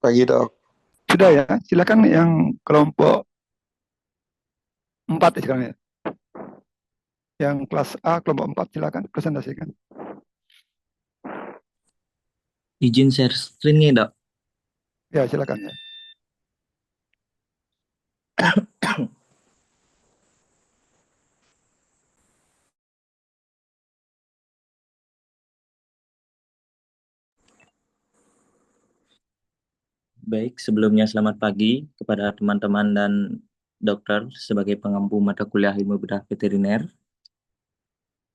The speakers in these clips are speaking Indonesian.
Pagi dok. Sudah ya, silakan yang kelompok 4 ya sekarang ya. Yang kelas A kelompok 4 silakan presentasikan. Izin share screen nih, Dok. Ya, silakan ya. Baik, sebelumnya selamat pagi kepada teman-teman dan dokter sebagai pengampu mata kuliah ilmu bedah veteriner.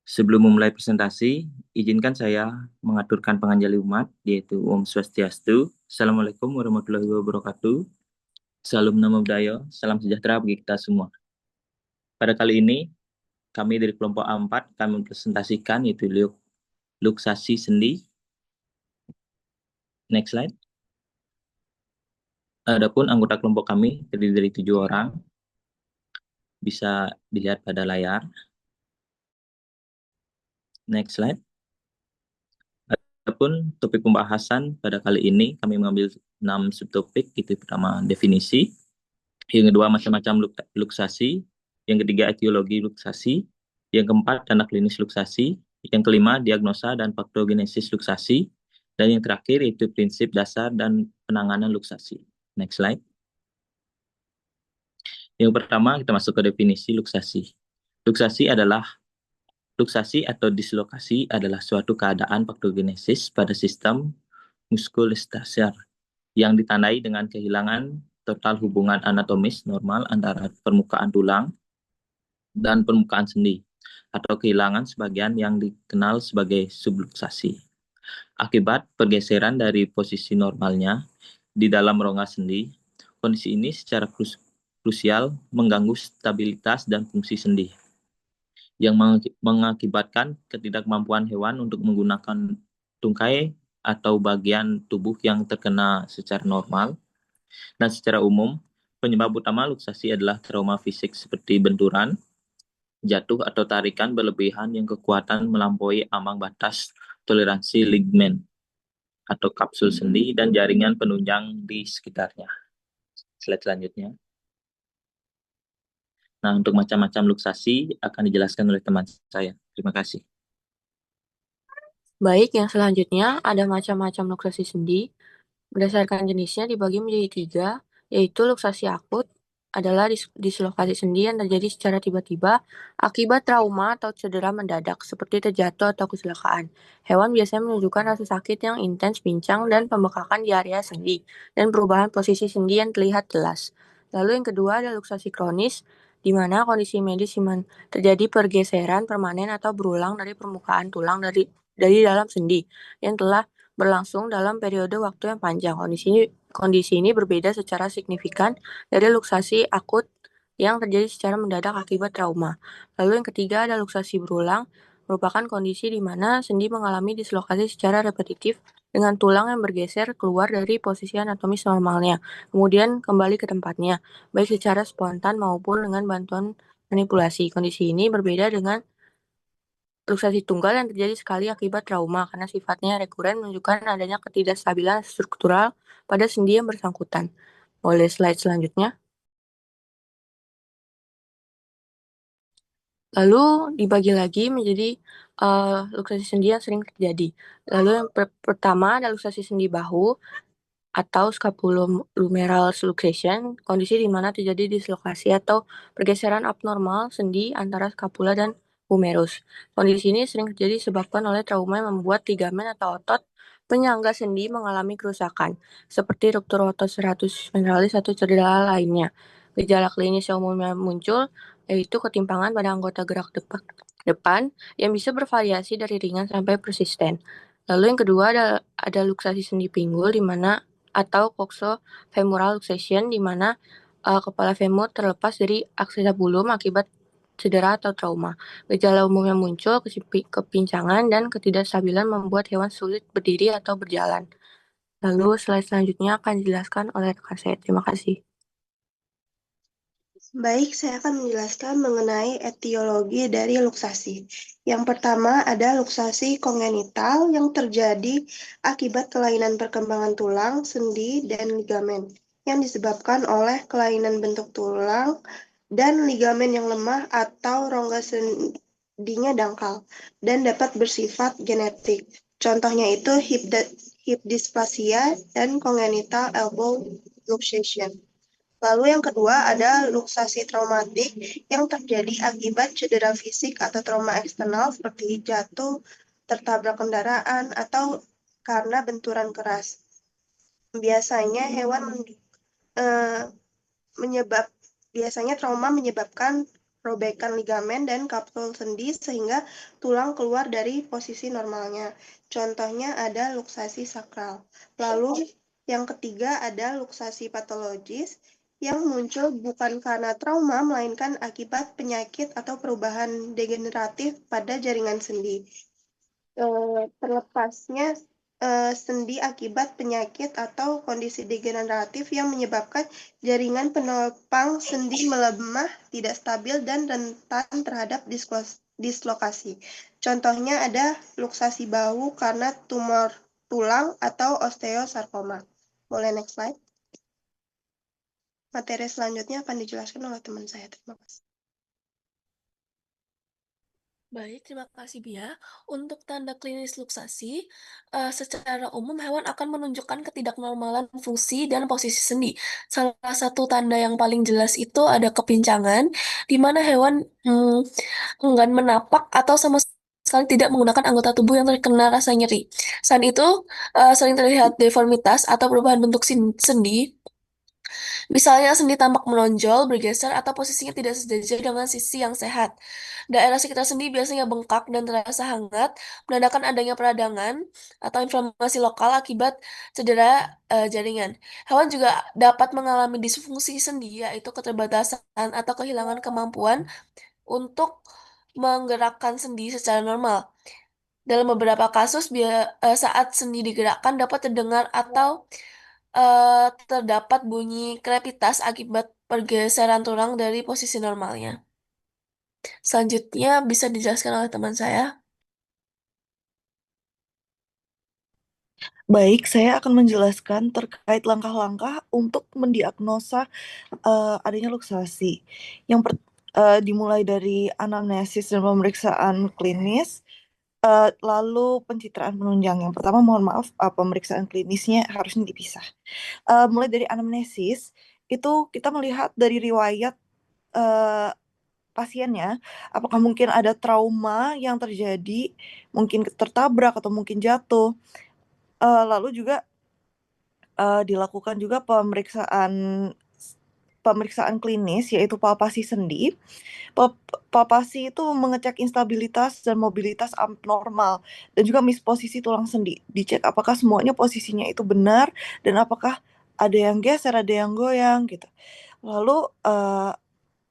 Sebelum memulai presentasi, izinkan saya mengaturkan penganjali umat, yaitu Om Swastiastu, Assalamualaikum warahmatullahi wabarakatuh, Salam Namo Buddhaya, Salam Sejahtera bagi kita semua. Pada kali ini, kami dari kelompok A4, kami presentasikan yaitu luksasi sendi. Next slide. Adapun anggota kelompok kami terdiri dari 7 orang, bisa dilihat pada layar. Next slide. Adapun topik pembahasan pada kali ini kami mengambil 6 subtopik, itu pertama definisi, yang kedua macam-macam luksasi, yang ketiga etiologi luksasi, yang keempat tanda klinis luksasi, yang kelima diagnosa dan faktogenesis luksasi, dan yang terakhir itu prinsip dasar dan penanganan luksasi. Next slide. Yang pertama kita masuk ke definisi luksasi. Luksasi atau dislokasi adalah suatu keadaan faktogenesis pada sistem muskuloskeletal yang ditandai dengan kehilangan total hubungan anatomis normal antara permukaan tulang dan permukaan sendi, atau kehilangan sebagian yang dikenal sebagai subluksasi. Akibat pergeseran dari posisi normalnya di dalam rongga sendi, kondisi ini secara krusial mengganggu stabilitas dan fungsi sendi, yang mengakibatkan ketidakmampuan hewan untuk menggunakan tungkai atau bagian tubuh yang terkena secara normal. Dan secara umum, penyebab utama luksasi adalah trauma fisik seperti benturan, jatuh atau tarikan berlebihan yang kekuatan melampaui ambang batas toleransi ligamen atau kapsul sendi dan jaringan penunjang di sekitarnya. Slide selanjutnya. Nah, untuk macam-macam luksasi akan dijelaskan oleh teman saya. Terima kasih. Baik, yang selanjutnya ada macam-macam luksasi sendi. Berdasarkan jenisnya dibagi menjadi 3, yaitu luksasi akut adalah dislokasi sendi yang terjadi secara tiba-tiba akibat trauma atau cedera mendadak seperti terjatuh atau kecelakaan. Hewan biasanya menunjukkan rasa sakit yang intens, pincang, dan pembekakan di area sendi, dan perubahan posisi sendi yang terlihat jelas. Lalu yang kedua ada luksasi kronis, di mana kondisi medis terjadi pergeseran permanen atau berulang dari permukaan tulang dari dalam sendi yang telah berlangsung dalam periode waktu yang panjang. Kondisi ini berbeda secara signifikan dari luksasi akut yang terjadi secara mendadak akibat trauma. Lalu yang ketiga ada luksasi berulang, merupakan kondisi di mana sendi mengalami dislokasi secara repetitif dengan tulang yang bergeser keluar dari posisi anatomis normalnya, kemudian kembali ke tempatnya, baik secara spontan maupun dengan bantuan manipulasi. Kondisi ini berbeda dengan luksasi tunggal yang terjadi sekali akibat trauma karena sifatnya rekuren menunjukkan adanya ketidakstabilan struktural pada sendi yang bersangkutan. Boleh slide selanjutnya. Lalu dibagi lagi menjadi luksasi sendi yang sering terjadi. Lalu yang pertama ada luksasi sendi bahu atau scapulohumeral luxation, kondisi di mana terjadi dislokasi atau pergeseran abnormal sendi antara scapula dan humerus. Kondisi ini sering terjadi disebabkan oleh trauma yang membuat ligamen atau otot penyangga sendi mengalami kerusakan, seperti ruptur otot serratus ventralis atau cedera lainnya. Gejala klinis yang umumnya muncul yaitu ketimpangan pada anggota gerak depan yang bisa bervariasi dari ringan sampai persisten. Lalu yang kedua ada luksasi sendi pinggul di mana atau coxofemoral luxation di mana kepala femur terlepas dari akselabulum akibat cedera atau trauma. Gejala umum yang muncul kepincangan dan ketidakstabilan membuat hewan sulit berdiri atau berjalan. Lalu slide selanjutnya akan dijelaskan oleh rekan saya. Terima kasih. Baik, saya akan menjelaskan mengenai etiologi dari luksasi. Yang pertama ada luksasi kongenital yang terjadi akibat kelainan perkembangan tulang, sendi, dan ligamen yang disebabkan oleh kelainan bentuk tulang dan ligamen yang lemah atau rongga sendinya dangkal dan dapat bersifat genetik. Contohnya itu hip dysplasia dan congenital elbow luxation. Lalu yang kedua ada luksasi traumatik yang terjadi akibat cedera fisik atau trauma eksternal seperti jatuh, tertabrak kendaraan, atau karena benturan keras. Biasanya eh, menyebab biasanya trauma menyebabkan robekan ligamen dan kapsul sendi sehingga tulang keluar dari posisi normalnya. Contohnya ada luksasi sakral. Lalu yang ketiga ada luksasi patologis yang muncul bukan karena trauma melainkan akibat penyakit atau perubahan degeneratif pada jaringan sendi. Terlepasnya sendi akibat penyakit atau kondisi degeneratif yang menyebabkan jaringan penopang sendi melemah, tidak stabil, dan rentan terhadap dislokasi. Contohnya ada luksasi bahu karena tumor tulang atau osteosarkoma. Boleh next slide? Materi selanjutnya akan dijelaskan oleh teman saya. Terima kasih. Baik, terima kasih Bia. Untuk tanda klinis luksasi, secara umum hewan akan menunjukkan ketidaknormalan fungsi dan posisi sendi. Salah satu tanda yang paling jelas itu ada kepincangan, di mana hewan enggan menapak atau sama sekali tidak menggunakan anggota tubuh yang terkena rasa nyeri. Selain itu, sering terlihat deformitas atau perubahan bentuk sendi. Misalnya sendi tampak menonjol, bergeser, atau posisinya tidak sejajar dengan sisi yang sehat. Daerah sekitar sendi biasanya bengkak dan terasa hangat, menandakan adanya peradangan atau inflamasi lokal akibat cedera jaringan. Hewan juga dapat mengalami disfungsi sendi, yaitu keterbatasan atau kehilangan kemampuan untuk menggerakkan sendi secara normal. Dalam beberapa kasus, saat sendi digerakkan dapat terdengar atau terdapat bunyi krepitas akibat pergeseran tulang dari posisi normalnya. Selanjutnya bisa dijelaskan oleh teman saya. Baik, saya akan menjelaskan terkait langkah-langkah untuk mendiagnosa adanya luksasi. Dimulai dari anamnesis dan pemeriksaan klinis, lalu pencitraan penunjang. Yang pertama, mohon maaf, pemeriksaan klinisnya harusnya dipisah. Mulai dari anamnesis, itu kita melihat dari riwayat pasiennya, apakah mungkin ada trauma yang terjadi, mungkin tertabrak atau mungkin jatuh. Lalu juga dilakukan juga pemeriksaan klinis, yaitu palpasi sendi. Palpasi itu mengecek instabilitas dan mobilitas abnormal dan juga misposisi tulang sendi. Dicek apakah semuanya posisinya itu benar dan apakah ada yang geser, ada yang goyang gitu. Lalu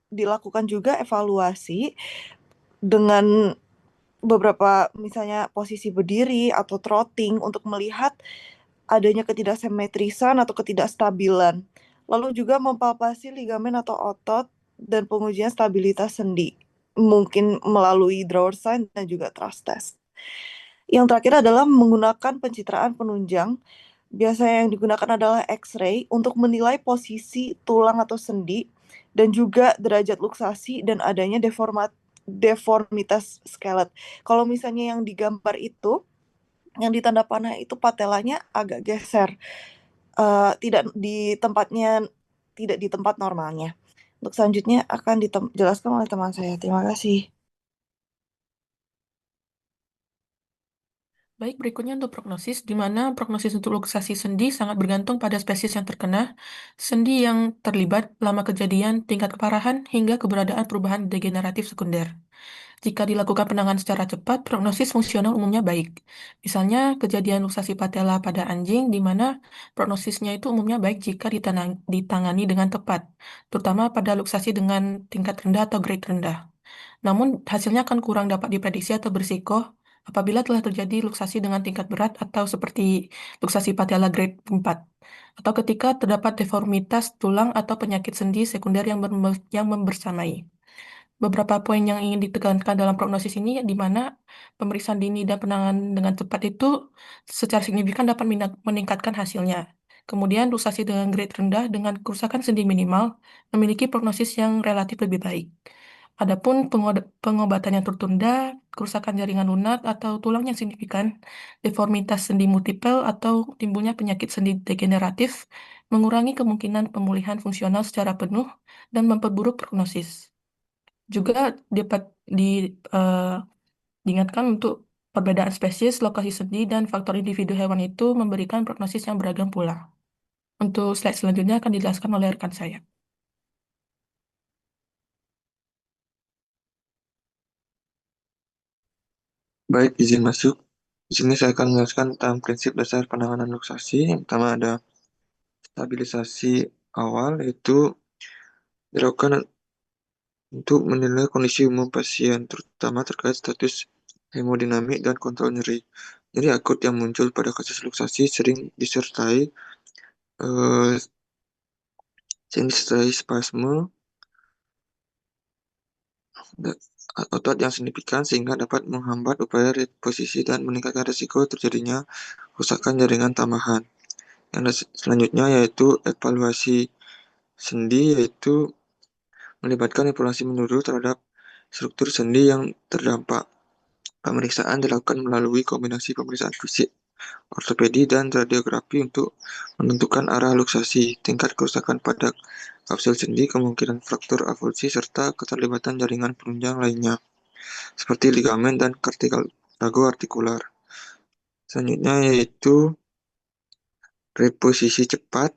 dilakukan juga evaluasi dengan beberapa misalnya posisi berdiri atau trotting untuk melihat adanya ketidaksemetrisan atau ketidakstabilan. Lalu juga mempalpasi ligamen atau otot dan pengujian stabilitas sendi, mungkin melalui drawer sign dan juga thrust test. Yang terakhir adalah menggunakan pencitraan penunjang. Biasanya yang digunakan adalah X-ray untuk menilai posisi tulang atau sendi dan juga derajat luksasi dan adanya deformitas skelet. Kalau misalnya yang digambar itu, yang di tanda panah itu patelanya agak geser, tidak di tempat normalnya. Untuk selanjutnya akan dijelaskan oleh teman saya. Terima kasih. Baik, berikutnya untuk prognosis, di mana prognosis untuk luksasi sendi sangat bergantung pada spesies yang terkena, sendi yang terlibat, lama kejadian, tingkat keparahan, hingga keberadaan perubahan degeneratif sekunder. Jika dilakukan penanganan secara cepat, prognosis fungsional umumnya baik. Misalnya, kejadian luksasi patella pada anjing, di mana prognosisnya itu umumnya baik jika ditangani dengan tepat, terutama pada luksasi dengan tingkat rendah atau grade rendah. Namun, hasilnya akan kurang dapat diprediksi atau berisiko apabila telah terjadi luksasi dengan tingkat berat atau seperti luksasi patella grade 4, atau ketika terdapat deformitas tulang atau penyakit sendi sekunder yang membersamai. Beberapa poin yang ingin ditekankan dalam prognosis ini, di mana pemeriksaan dini dan penanganan dengan cepat itu secara signifikan dapat meningkatkan hasilnya. Kemudian, luksasi dengan grade rendah dengan kerusakan sendi minimal memiliki prognosis yang relatif lebih baik. Adapun pengobatan yang tertunda, kerusakan jaringan lunak atau tulang yang signifikan, deformitas sendi multiple atau timbulnya penyakit sendi degeneratif, mengurangi kemungkinan pemulihan fungsional secara penuh dan memperburuk prognosis. Juga dapat diingatkan untuk perbedaan spesies, lokasi sendi, dan faktor individu hewan itu memberikan prognosis yang beragam pula. Untuk slide selanjutnya akan dijelaskan oleh rekan saya. Baik, izin masuk. Di sini saya akan menjelaskan tentang prinsip dasar penanganan luksasi. Yang pertama ada stabilisasi awal, yaitu dilakukan untuk menilai kondisi umum pasien, terutama terkait status hemodinamik dan kontrol nyeri. Nyeri akut yang muncul pada kasus luksasi sering disertai spasme otot yang signifikan sehingga dapat menghambat upaya reposisi dan meningkatkan risiko terjadinya kerusakan jaringan tambahan. Yang selanjutnya yaitu evaluasi sendi, yaitu melibatkan evaluasi menyeluruh terhadap struktur sendi yang terdampak. Pemeriksaan dilakukan melalui kombinasi pemeriksaan fisik, ortopedi, dan radiografi untuk menentukan arah luksasi, tingkat kerusakan pada kapsul sendi, kemungkinan fraktur avulsi, serta keterlibatan jaringan penunjang lainnya, seperti ligamen dan kartilago artikular. Selanjutnya yaitu reposisi cepat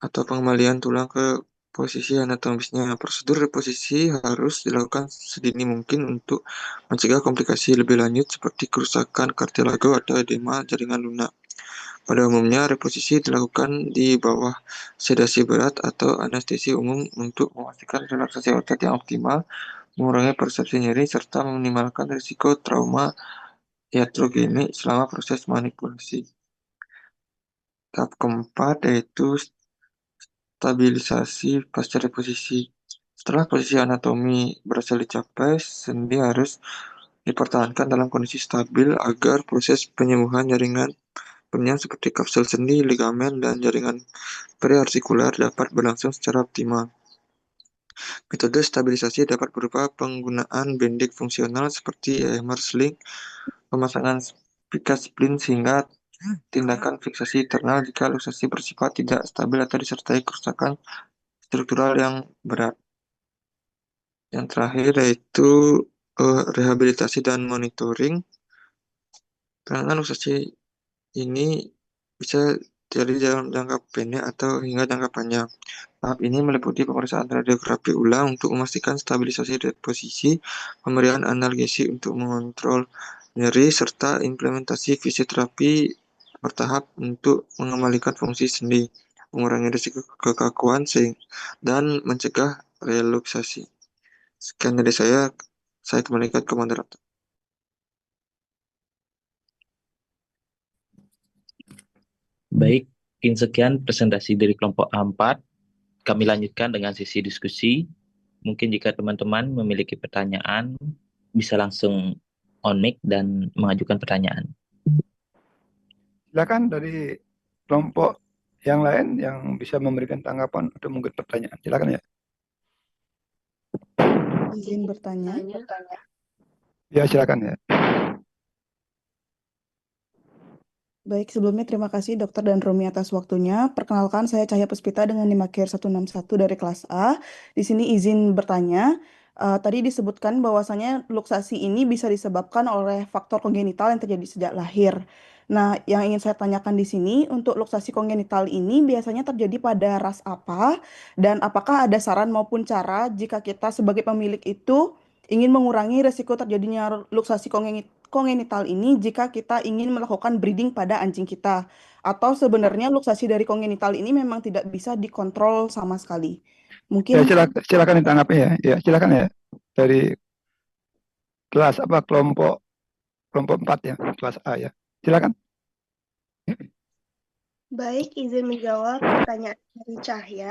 atau pengembalian tulang ke posisi anatomisnya. Prosedur reposisi harus dilakukan sedini mungkin untuk mencegah komplikasi lebih lanjut seperti kerusakan kartilago atau edema jaringan lunak. Pada umumnya, reposisi dilakukan di bawah sedasi berat atau anestesi umum untuk memastikan relaksasi otot yang optimal, mengurangi persepsi nyeri, serta meminimalkan risiko trauma iatrogenik selama proses manipulasi. Tahap keempat yaitu stabilisasi pasca reposisi. Setelah posisi anatomi berhasil dicapai, sendi harus dipertahankan dalam kondisi stabil agar proses penyembuhan jaringan penyang seperti kapsul sendi, ligamen, dan jaringan periartikular dapat berlangsung secara optimal. Metode stabilisasi dapat berupa penggunaan bending fungsional seperti hammer sling, pemasangan pika splint sehingga tindakan fiksasi internal jika luksasi bersifat tidak stabil atau disertai kerusakan struktural yang berat. Yang terakhir yaitu rehabilitasi dan monitoring. Penanganan luksasi ini bisa terjadi dalam jangka pendek atau hingga jangka panjang. Tahap ini meliputi pemeriksaan radiografi ulang untuk memastikan stabilisasi reposisi, pemberian analgesi untuk mengontrol nyeri, serta implementasi fisioterapi bertahap untuk mengembalikan fungsi sendi, mengurangi risiko kekakuan dan mencegah reluksasi. Sekian dari saya kembalikan ke moderator. Baik, sekian presentasi dari kelompok A4. Kami lanjutkan dengan sesi diskusi. Mungkin jika teman-teman memiliki pertanyaan, bisa langsung on mic dan mengajukan pertanyaan. Silakan dari kelompok yang lain yang bisa memberikan tanggapan atau mungkin pertanyaan. Silakan ya. Izin bertanya. Ya, silakan ya. Baik, sebelumnya terima kasih Dokter dan Romi atas waktunya. Perkenalkan, saya Cahya Puspita dengan NIM Akhir 161 dari kelas A. Di sini izin bertanya. Tadi disebutkan bahwasannya luksasi ini bisa disebabkan oleh faktor kongenital yang terjadi sejak lahir. Nah, yang ingin saya tanyakan di sini, untuk luksasi kongenital ini biasanya terjadi pada ras apa? Dan apakah ada saran maupun cara jika kita sebagai pemilik itu ingin mengurangi risiko terjadinya luksasi kongenital ini jika kita ingin melakukan breeding pada anjing kita, atau sebenarnya luksasi dari kongenital ini memang tidak bisa dikontrol sama sekali. Ya, Mungkin silakan ditanggapi ya. Ya, silakan ya. Dari kelas apa kelompok 4 ya, kelas A ya. Silakan. Baik, izin menjawab pertanyaan dari Cahya.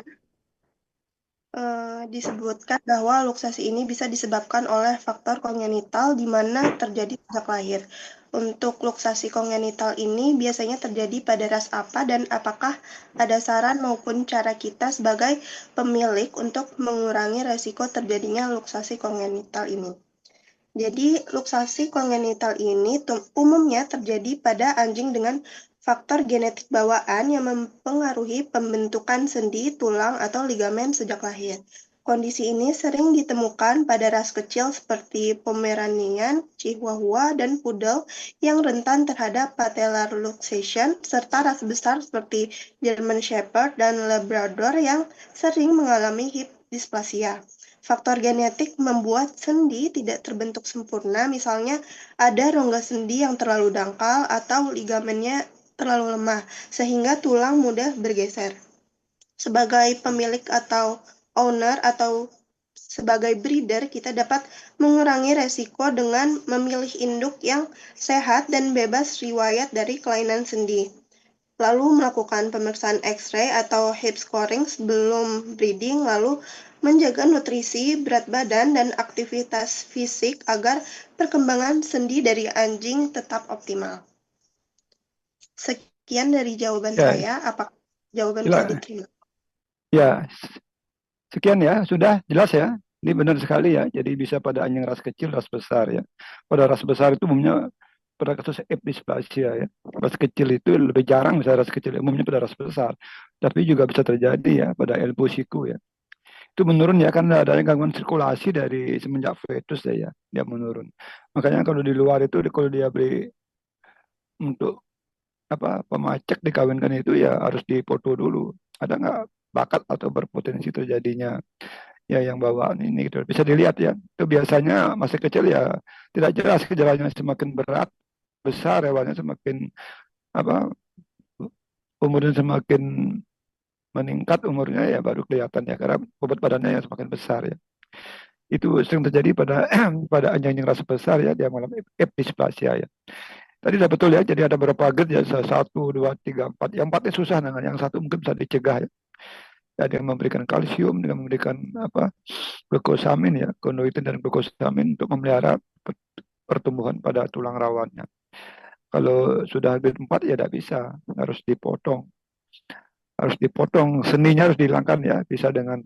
Disebutkan bahwa luksasi ini bisa disebabkan oleh faktor kongenital di mana terjadi sejak lahir. Untuk luksasi kongenital ini biasanya terjadi pada ras apa dan apakah ada saran maupun cara kita sebagai pemilik untuk mengurangi resiko terjadinya luksasi kongenital ini? Jadi, luksasi kongenital ini umumnya terjadi pada anjing dengan faktor genetik bawaan yang mempengaruhi pembentukan sendi, tulang, atau ligamen sejak lahir. Kondisi ini sering ditemukan pada ras kecil seperti Pomeranian, Chihuahua, dan Poodle yang rentan terhadap patellar luxation, serta ras besar seperti German Shepherd dan Labrador yang sering mengalami hip dysplasia. Faktor genetik membuat sendi tidak terbentuk sempurna, misalnya ada rongga sendi yang terlalu dangkal atau ligamennya terlalu lemah, sehingga tulang mudah bergeser. Sebagai pemilik atau owner atau sebagai breeder, kita dapat mengurangi resiko dengan memilih induk yang sehat dan bebas riwayat dari kelainan sendi. Lalu melakukan pemeriksaan X-ray atau hip scoring sebelum breeding, lalu menjaga nutrisi, berat badan, dan aktivitas fisik agar perkembangan sendi dari anjing tetap optimal. Sekian dari jawaban Ya, saya. Apakah jawaban bisa diterima? Ya, sekian ya, sudah jelas ya. Ini benar sekali ya. Jadi bisa pada anjing ras kecil, ras besar ya. Pada ras besar itu umumnya pada kasus episplasia ya. Ras kecil itu lebih jarang bisa ras kecil, umumnya pada ras besar. Tapi juga bisa terjadi ya pada elbow siku ya. Itu menurun ya karena adanya gangguan sirkulasi dari semenjak fetus ya, dia menurun. Makanya kalau di luar itu kalau dia beli untuk apa pemacek dikawinkan itu ya harus dipoto dulu. Ada nggak bakat atau berpotensi terjadinya ya yang bawaan ini gitu. Bisa dilihat ya. Itu biasanya masih kecil ya tidak jelas gejalanya, semakin berat besar hewannya semakin apa umurnya semakin meningkat umurnya ya baru kelihatan ya karena bobot badannya yang semakin besar ya. Itu sering terjadi pada pada anjing-anjing ras besar ya dia mengalami episplasia ya. Tadi sudah betul ya, jadi ada beberapa grade ya, 1, 2, 3, 4. Yang 4 ini susah dengan yang satu mungkin bisa dicegah ya. Ada yang memberikan kalsium, dengan memberikan apa glukosamin ya, kondoitin dan glukosamin untuk memelihara pertumbuhan pada tulang rawannya. Kalau sudah grade 4 ya tidak bisa, harus dipotong. Harus dipotong, seninya harus dihilangkan ya, bisa dengan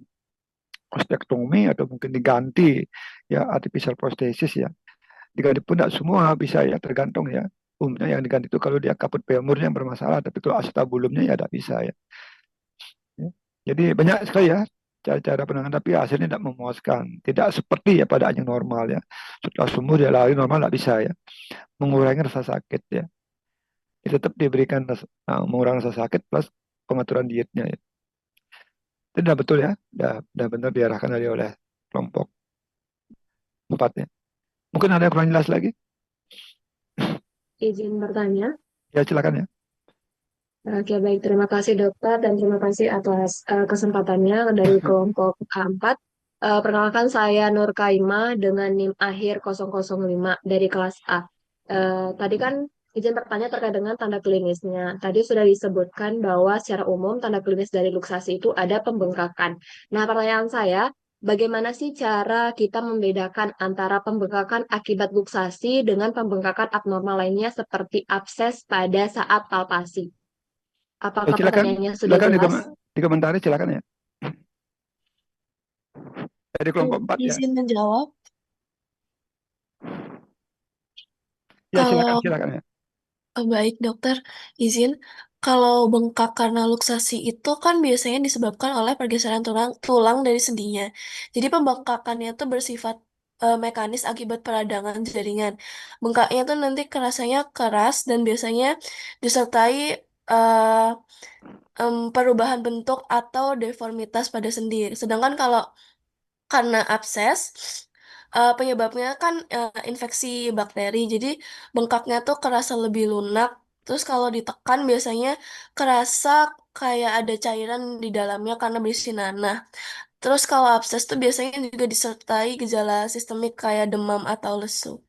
ostektomi atau mungkin diganti ya artificial prosthesis ya. Diganti pun tidak semua bisa ya, tergantung ya. Umumnya yang diganti itu kalau dia kaput femurnya yang bermasalah, tapi kalau acetabulumnya ya tidak bisa ya. Ya. Jadi banyak sekali ya cara-cara penanganan, tapi hasilnya tidak memuaskan. Tidak seperti ya pada anjing normal ya. Setelah sembuh dia lari normal tidak bisa ya. Mengurangi rasa sakit ya. Dia tetap diberikan mengurangi rasa sakit plus pengaturan dietnya ya. Itu sudah betul ya. Sudah benar diarahkan dari oleh kelompok 4 ya. Mungkin ada yang kurang jelas lagi? Izin bertanya. Ya silakan ya. Oke, baik. Terima kasih dokter dan terima kasih atas kesempatannya dari kelompok A4. Perkenalkan saya Nur Kaima dengan NIM akhir 005 dari kelas A. Tadi kan izin bertanya terkait dengan tanda klinisnya. Tadi sudah disebutkan bahwa secara umum tanda klinis dari luksasi itu ada pembengkakan. Nah, pertanyaan saya, bagaimana sih cara kita membedakan antara pembengkakan akibat luksasi dengan pembengkakan abnormal lainnya seperti abses pada saat palpasi? Apakah Silakan, pertanyaannya sudah silakan jelas? dikomentari silakan ya. Dari kelompok 4 ya. Izin menjawab. Ya Kalau silakan ya. baik dokter, izin. Kalau bengkak karena luksasi itu kan biasanya disebabkan oleh pergeseran tulang dari sendinya. Jadi pembengkakannya itu bersifat mekanis akibat peradangan jaringan. Bengkaknya tuh nanti kerasanya keras dan biasanya disertai perubahan bentuk atau deformitas pada sendi. Sedangkan kalau karena abses, penyebabnya kan infeksi bakteri. Jadi bengkaknya tuh kerasa lebih lunak. Terus kalau ditekan biasanya kerasa kayak ada cairan di dalamnya karena berisi nanah. Terus kalau abses tuh biasanya juga disertai gejala sistemik kayak demam atau lesu.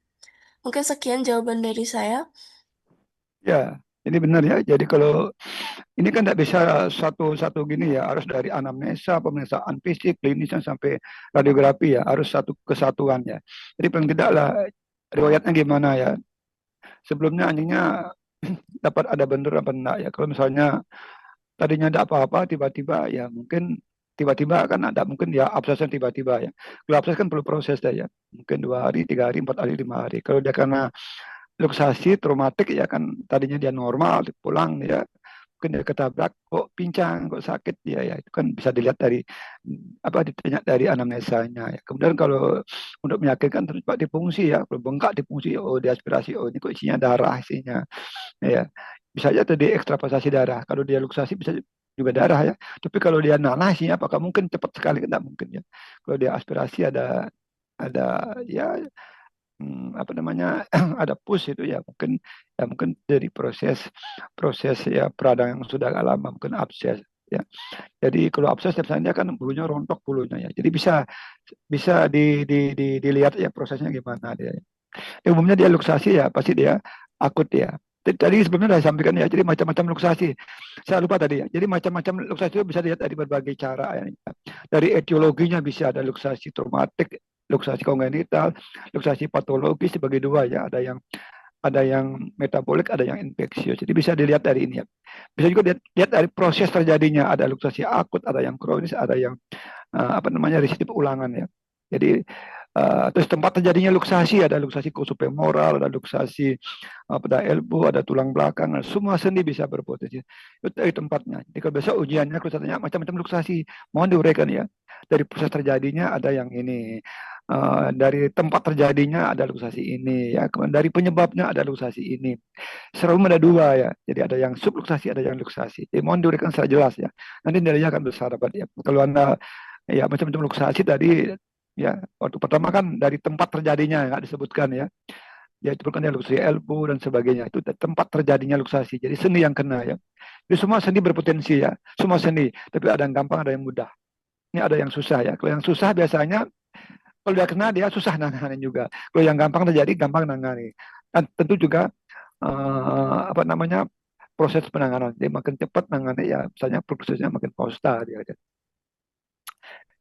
Mungkin sekian jawaban dari saya. Ya, ini benar ya. Jadi kalau ini kan tidak bisa satu-satu gini ya, harus dari anamnesa, pemeriksaan fisik, klinisnya sampai radiografi ya, harus satu kesatuan ya. Jadi paling tidak lah riwayatnya gimana ya. Sebelumnya anjingnya dapat ada bener apa enggak ya. Kalau misalnya tadinya tidak apa-apa, tiba-tiba ya mungkin tiba-tiba kan ada mungkin ya absesnya tiba-tiba ya. Kalau abses kan perlu proses ya. Mungkin 2 hari, 3 hari, 4 hari, 5 hari. Kalau dia karena luksasi traumatik ya kan tadinya dia normal pulang ya mungkin dia ketabrak kok pincang kok sakit ya itu kan bisa dilihat dari apa ditanya dari anamnesanya ya. Kemudian kalau untuk meyakinkan terus di fungsi ya kalau bengkak di fungsi oh di aspirasi oh ini kok isinya darah isinya ya bisa aja tadi ekstravasasi darah kalau dia luksasi bisa juga darah ya tapi kalau dia nanah isinya apakah mungkin cepat sekali tidak mungkin ya kalau dia aspirasi ada ya apa namanya ada push itu ya mungkin dari proses ya peradangan yang sudah agak lama mungkin abses ya jadi kalau abses biasanya kan bulunya rontok bulunya ya jadi bisa bisa dilihat ya prosesnya gimana dia ya, umumnya dia luksasi ya pasti dia akut ya tadi sebelumnya sudah sampaikan ya jadi macam-macam luksasi saya lupa tadi ya jadi macam-macam luksasi itu bisa dilihat dari berbagai cara ya. Dari etiologinya bisa ada luksasi traumatik luksasi kongenital, luksasi patologis dibagi dua ya, ada yang metabolik, ada yang infeksius. Jadi bisa dilihat dari ini ya. Bisa juga lihat dari proses terjadinya, ada luksasi akut, ada yang kronis, ada yang apa namanya residiv ulangan ya. Jadi terus tempat terjadinya luksasi ada luksasi kosupemoral, ada luksasi pada elbow, ada tulang belakang, semua sendi bisa berpotensi. Itu dari tempatnya. Jadi kalau besok ujiannya kalau tanya macam-macam luksasi, mohon diuraikan ya. Dari proses terjadinya ada yang ini, dari tempat terjadinya ada luksasi ini ya, kemudian dari penyebabnya ada luksasi ini. Selalu ada dua ya. Jadi ada yang subluksasi, ada yang luksasi. Jadi mohon diuraikan secara jelas ya. Nanti nilainya akan besar dapat ya. Kalau Anda ya macam-macam luksasi tadi ya waktu pertama kan dari tempat terjadinya nggak disebutkan ya ya itu kan luksasi elbow dan sebagainya itu tempat terjadinya luksasi jadi sendi yang kena ya jadi semua sendi berpotensi ya semua sendi tapi ada yang gampang ada yang mudah ini ada yang susah ya kalau yang susah biasanya kalau dia kena dia susah nanganin juga kalau yang gampang terjadi gampang nangani dan tentu juga apa namanya proses penanganan jadi makin cepat nangannya ya misalnya prosesnya makin pausta dia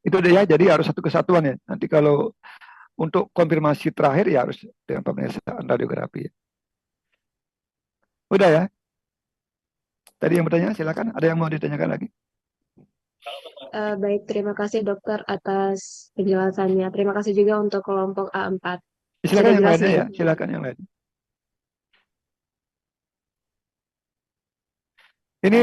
itu dia ya jadi harus satu kesatuan ya nanti kalau untuk konfirmasi terakhir ya harus dengan pemeriksaan radiografi udah ya tadi yang bertanya silakan ada yang mau ditanyakan lagi Baik, terima kasih dokter atas penjelasannya. Terima kasih juga untuk kelompok A4. silakan yang jelas lainnya ya? ya silakan yang lain ini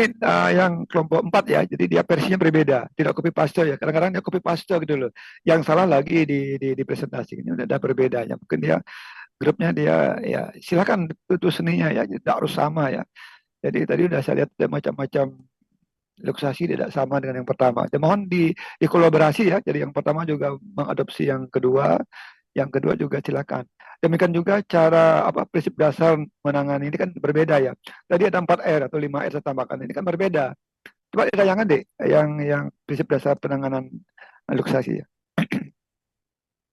yang kelompok 4 ya jadi dia versinya berbeda tidak copy paste ya kadang-kadang dia copy paste gitu loh yang salah lagi di presentasi ini udah berbeda ya mungkin dia grupnya dia ya silakan itu seninya ya tidak harus sama ya jadi tadi udah saya lihat ada macam-macam luksasi tidak sama dengan yang pertama. Ya, mohon dikolaborasi ya. Jadi yang pertama juga mengadopsi yang kedua juga silakan. Demikian juga cara apa prinsip dasar menangani ini kan berbeda ya. Tadi ada 4R atau 5R saya tambahkan ini kan berbeda. Coba ditayangan deh yang prinsip dasar penanganan luksasi ya.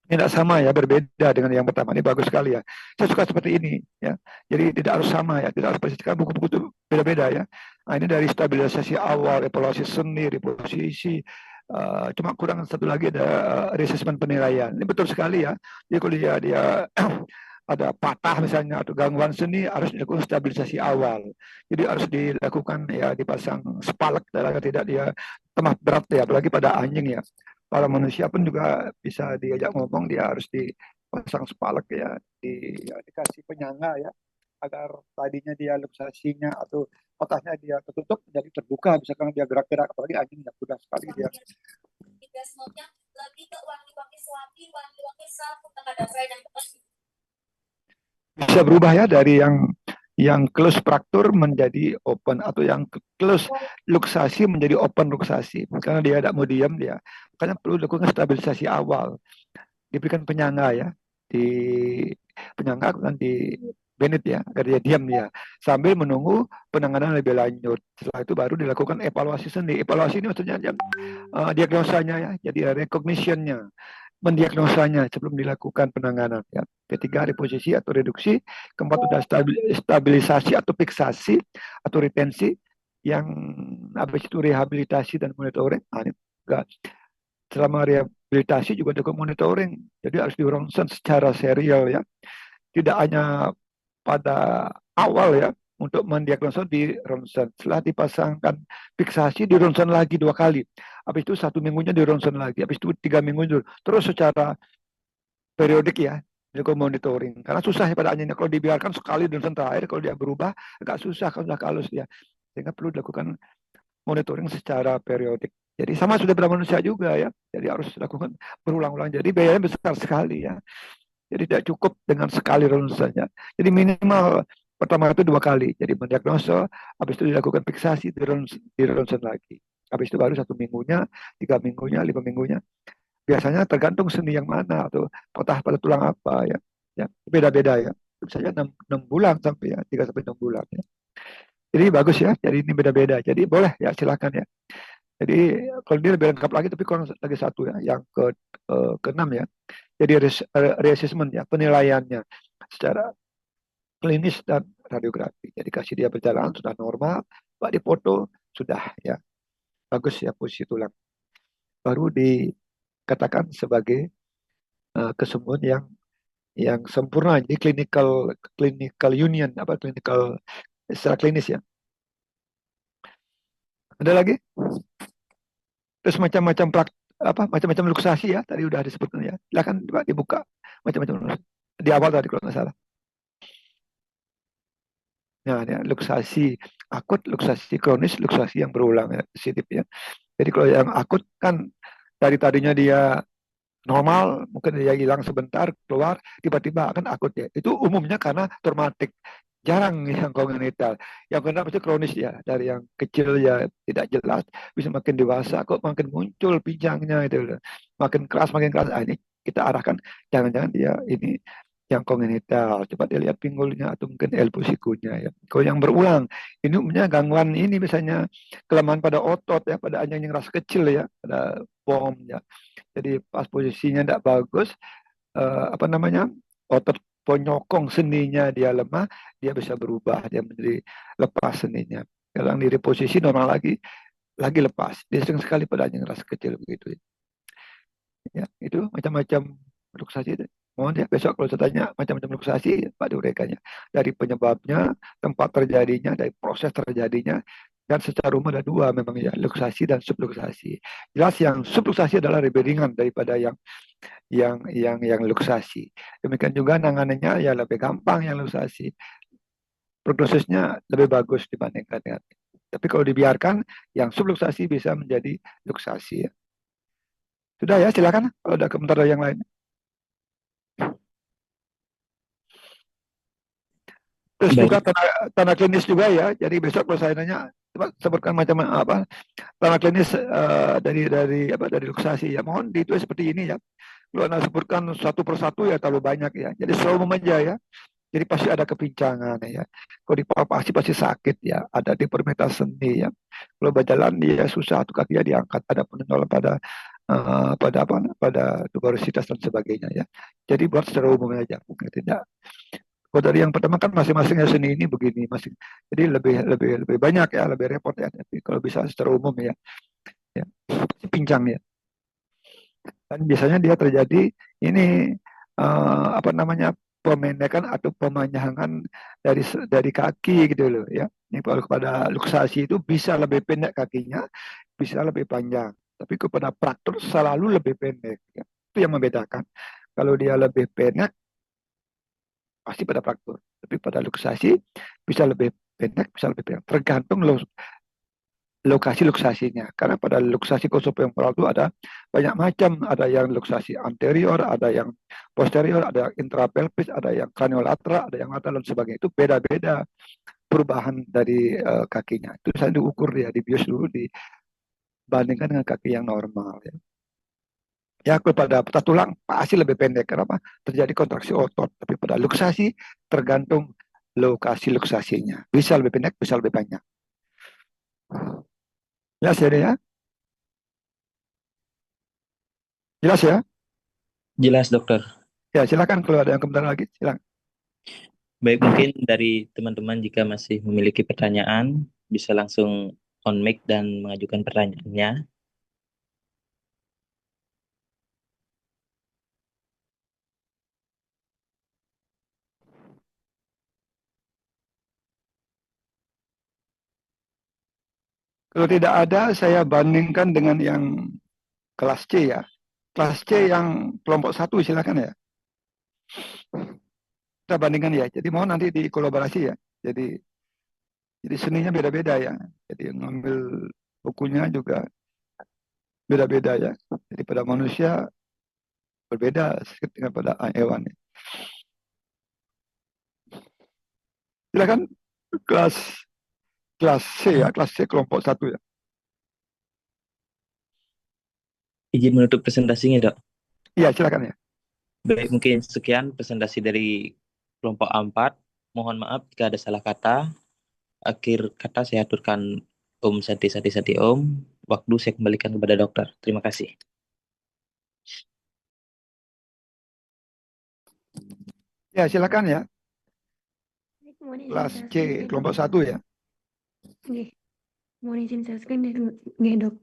Ini tidak sama ya, berbeda dengan yang pertama. Ini bagus sekali ya. Saya suka seperti ini ya. Jadi tidak harus sama ya, tidak harus persis. Karena buku-buku itu beda-beda ya. Nah ini dari stabilisasi awal, evaluasi seni, reposisi, cuma kurang satu lagi ada resesmen penilaian. Ini betul sekali ya. Jadi kalau dia ada patah misalnya atau gangguan seni harus dilakukan stabilisasi awal. Jadi harus dilakukan ya dipasang spalak agar tidak dia tambah berat ya, apalagi pada anjing ya. Para manusia pun juga bisa diajak ngomong dia harus dipasang spalak ya, dikasih penyangga ya agar tadinya dia luksasinya atau patahnya dia tertutup jadi terbuka misalkan dia gerak-gerak apalagi anjing yang mudah sekali dia bisa berubah ya dari yang close fraktur menjadi open atau yang close luksasi menjadi open luksasi karena dia tidak mau diam dia makanya perlu dilakukan stabilisasi awal diberikan penyangga ya di penyangga dan di Bennett ya agar dia diam ya sambil menunggu penanganan lebih lanjut setelah itu baru dilakukan evaluasi sendiri evaluasi ini maksudnya diagnosanya ya jadi recognitionnya mendiagnosanya sebelum dilakukan penanganan ya. Ketiga, reposisi atau reduksi. Keempat, sudah stabilisasi atau fiksasi atau retensi. Yang habis itu rehabilitasi dan monitoring. Nah, ini juga selama rehabilitasi juga ada monitoring. Jadi harus di ronsen secara serial ya. Tidak hanya pada awal ya, untuk mendiagnosa di ronsen. Setelah dipasangkan fiksasi di ronsen lagi 2 kali. Habis itu 1 minggunya di ronsen lagi. Habis itu 3 minggu terus secara periodik ya, dilakukan monitoring. Karena susah ya pada anjingnya kalau dibiarkan sekali ronsen terakhir, kalau dia berubah agak susah kalau sudah kalus dia. Sehingga perlu dilakukan monitoring secara periodik. Jadi sama sudah pada manusia juga ya. Jadi harus dilakukan berulang-ulang. Jadi biayanya besar sekali ya. Jadi tidak cukup dengan sekali ronsennya. Jadi minimal pertama itu 2 kali. Jadi mendiagnosa, habis itu dilakukan fiksasi di ronsen lagi. Habis itu baru 1 minggunya, 3 minggunya, 5 minggunya. Biasanya tergantung sendi yang mana atau patah pada tulang apa ya. Ya, beda-beda ya. Misalnya 6 bulan sampai ya, 3 sampai 6 bulan ya. Jadi bagus ya. Jadi ini beda-beda. Jadi boleh ya, silakan ya. Jadi kalau dia lebih lengkap lagi, tapi kurang lagi satu ya, yang ke-6 ya. Jadi reassessment ya, penilaiannya secara klinis dan radiografi. Jadi kasih dia berjalan sudah normal, Pak dipoto sudah ya bagus ya posisi tulang. Baru dikatakan sebagai kesembuhan yang sempurna. Jadi clinical union apa clinical secara klinis ya. Ada lagi? Terus macam-macam luksasi ya, tadi udah disebutkan ya. Silakan dibuka macam-macam di awal tadi kalau nggak salah. Nah, ya, luksasi akut, luksasi kronis, luksasi yang berulang ya, positif ya. Jadi kalau yang akut kan dari tadinya dia normal, mungkin dia hilang sebentar, keluar, tiba-tiba akan akut ya. Itu umumnya karena traumatik. Jarang yang kongenital. Yang kena pasti kronis ya. Dari yang kecil ya tidak jelas, bisa makin dewasa kok makin muncul pincangnya itu. Makin keras. Ah, ini kita arahkan jangan-jangan dia ini yang kongenital. Coba dilihat pinggulnya atau mungkin elbow sikunya ya. Kalau yang berulang, ini umumnya gangguan ini misalnya kelemahan pada otot ya, pada anjing yang ras kecil ya, pada bom ya. Jadi pas posisinya tidak bagus, otot penyokong sendinya dia lemah, dia bisa berubah, dia menjadi lepas sendinya. Kalau di reposisi normal lagi lepas. Dia sering sekali pada anjing ras kecil begitu. Ya, itu macam-macam luksasi itu. Mohon ya besok kalau saya tanya macam-macam luksasi, Pak diuraikannya. Dari penyebabnya, tempat terjadinya, dari proses terjadinya, dan secara umum ada 2 memang ya, luksasi dan subluksasi. Jelas yang subluksasi adalah lebih ringan daripada yang luksasi. Demikian juga nanganannya ya lebih gampang yang luksasi. Prognosisnya lebih bagus dibandingkan dengan. Tapi kalau dibiarkan, yang subluksasi bisa menjadi luksasi ya. Sudah ya, silakan kalau ada komentar yang lain. Terus Baik. juga tanda klinis juga ya. Jadi besok kalau saya nanya, coba sebutkan macam apa tanda klinis dari luksasi ya. Mohon ditulis seperti ini ya. Kalau Anda sebutkan satu persatu ya terlalu banyak ya. Jadi selalu aja ya. Jadi pasti ada kepincangan ya. Kalau dipalpasi pasti sakit ya. Ada deformitas sendi ya. Kalau berjalan dia susah, atau kakinya diangkat, ada penonjolan pada tuberositas dan sebagainya ya. Jadi buat secara umum aja. Tidak. Kalau dari yang pertama kan masing-masing seni ini begini, jadi lebih banyak ya, lebih repot ya. Tapi kalau bisa secara umum ya pasti pincang ya. Dan biasanya dia terjadi ini pemendekan atau pemanjangan dari kaki gitu loh ya. Ini kalau kepada luksasi itu bisa lebih pendek kakinya, bisa lebih panjang. Tapi kepada fraktur selalu lebih pendek. Ya. Itu yang membedakan. Kalau dia lebih pendek pasti pada fraktur. Tapi pada luksasi bisa lebih pendek, bisa lebih pendek. Tergantung lokasi luksasinya. Karena pada luksasi kosopemporal itu ada banyak macam. Ada yang luksasi anterior, ada yang posterior, ada yang intrapelvis, ada yang kraniolateral, ada yang lateral dan sebagainya. Itu beda-beda perubahan dari kakinya. Itu saya diukur ya, dibius dulu dibandingkan dengan kaki yang normal ya. Ya, pada patah tulang pasti lebih pendek. Kenapa? Terjadi kontraksi otot. Tapi pada luksasi tergantung lokasi luksasinya. Bisa lebih pendek, bisa lebih banyak. Jelas ya, ya? Jelas ya? Jelas, dokter. Ya, silakan kalau ada yang komentar lagi, silakan. Baik, mungkin dari teman-teman jika masih memiliki pertanyaan, bisa langsung on mic dan mengajukan pertanyaannya. Kalau tidak ada, saya bandingkan dengan yang kelas C ya. Kelas C yang kelompok 1 silakan ya. Kita bandingkan ya. Jadi mohon nanti dikolaborasi ya. Jadi seninya beda-beda ya. Jadi ngambil bukunya juga beda-beda ya. Jadi pada manusia berbeda sedikit dengan pada hewan. Ya. Silakan kelas C ya, kelas C kelompok 1 ya. Izin menutup presentasinya, Dok. Iya, silakan ya. Baik, mungkin sekian presentasi dari kelompok 4. Mohon maaf jika ada salah kata. Akhir kata saya aturkan Om Sati Sati Sati Om. Waktu saya kembalikan kepada dokter. Terima kasih. Ya, silakan ya. Mohon izin Kelas share C screen, kelompok 1 ya. Nggih. Mohon izin share screen nggih, Dok.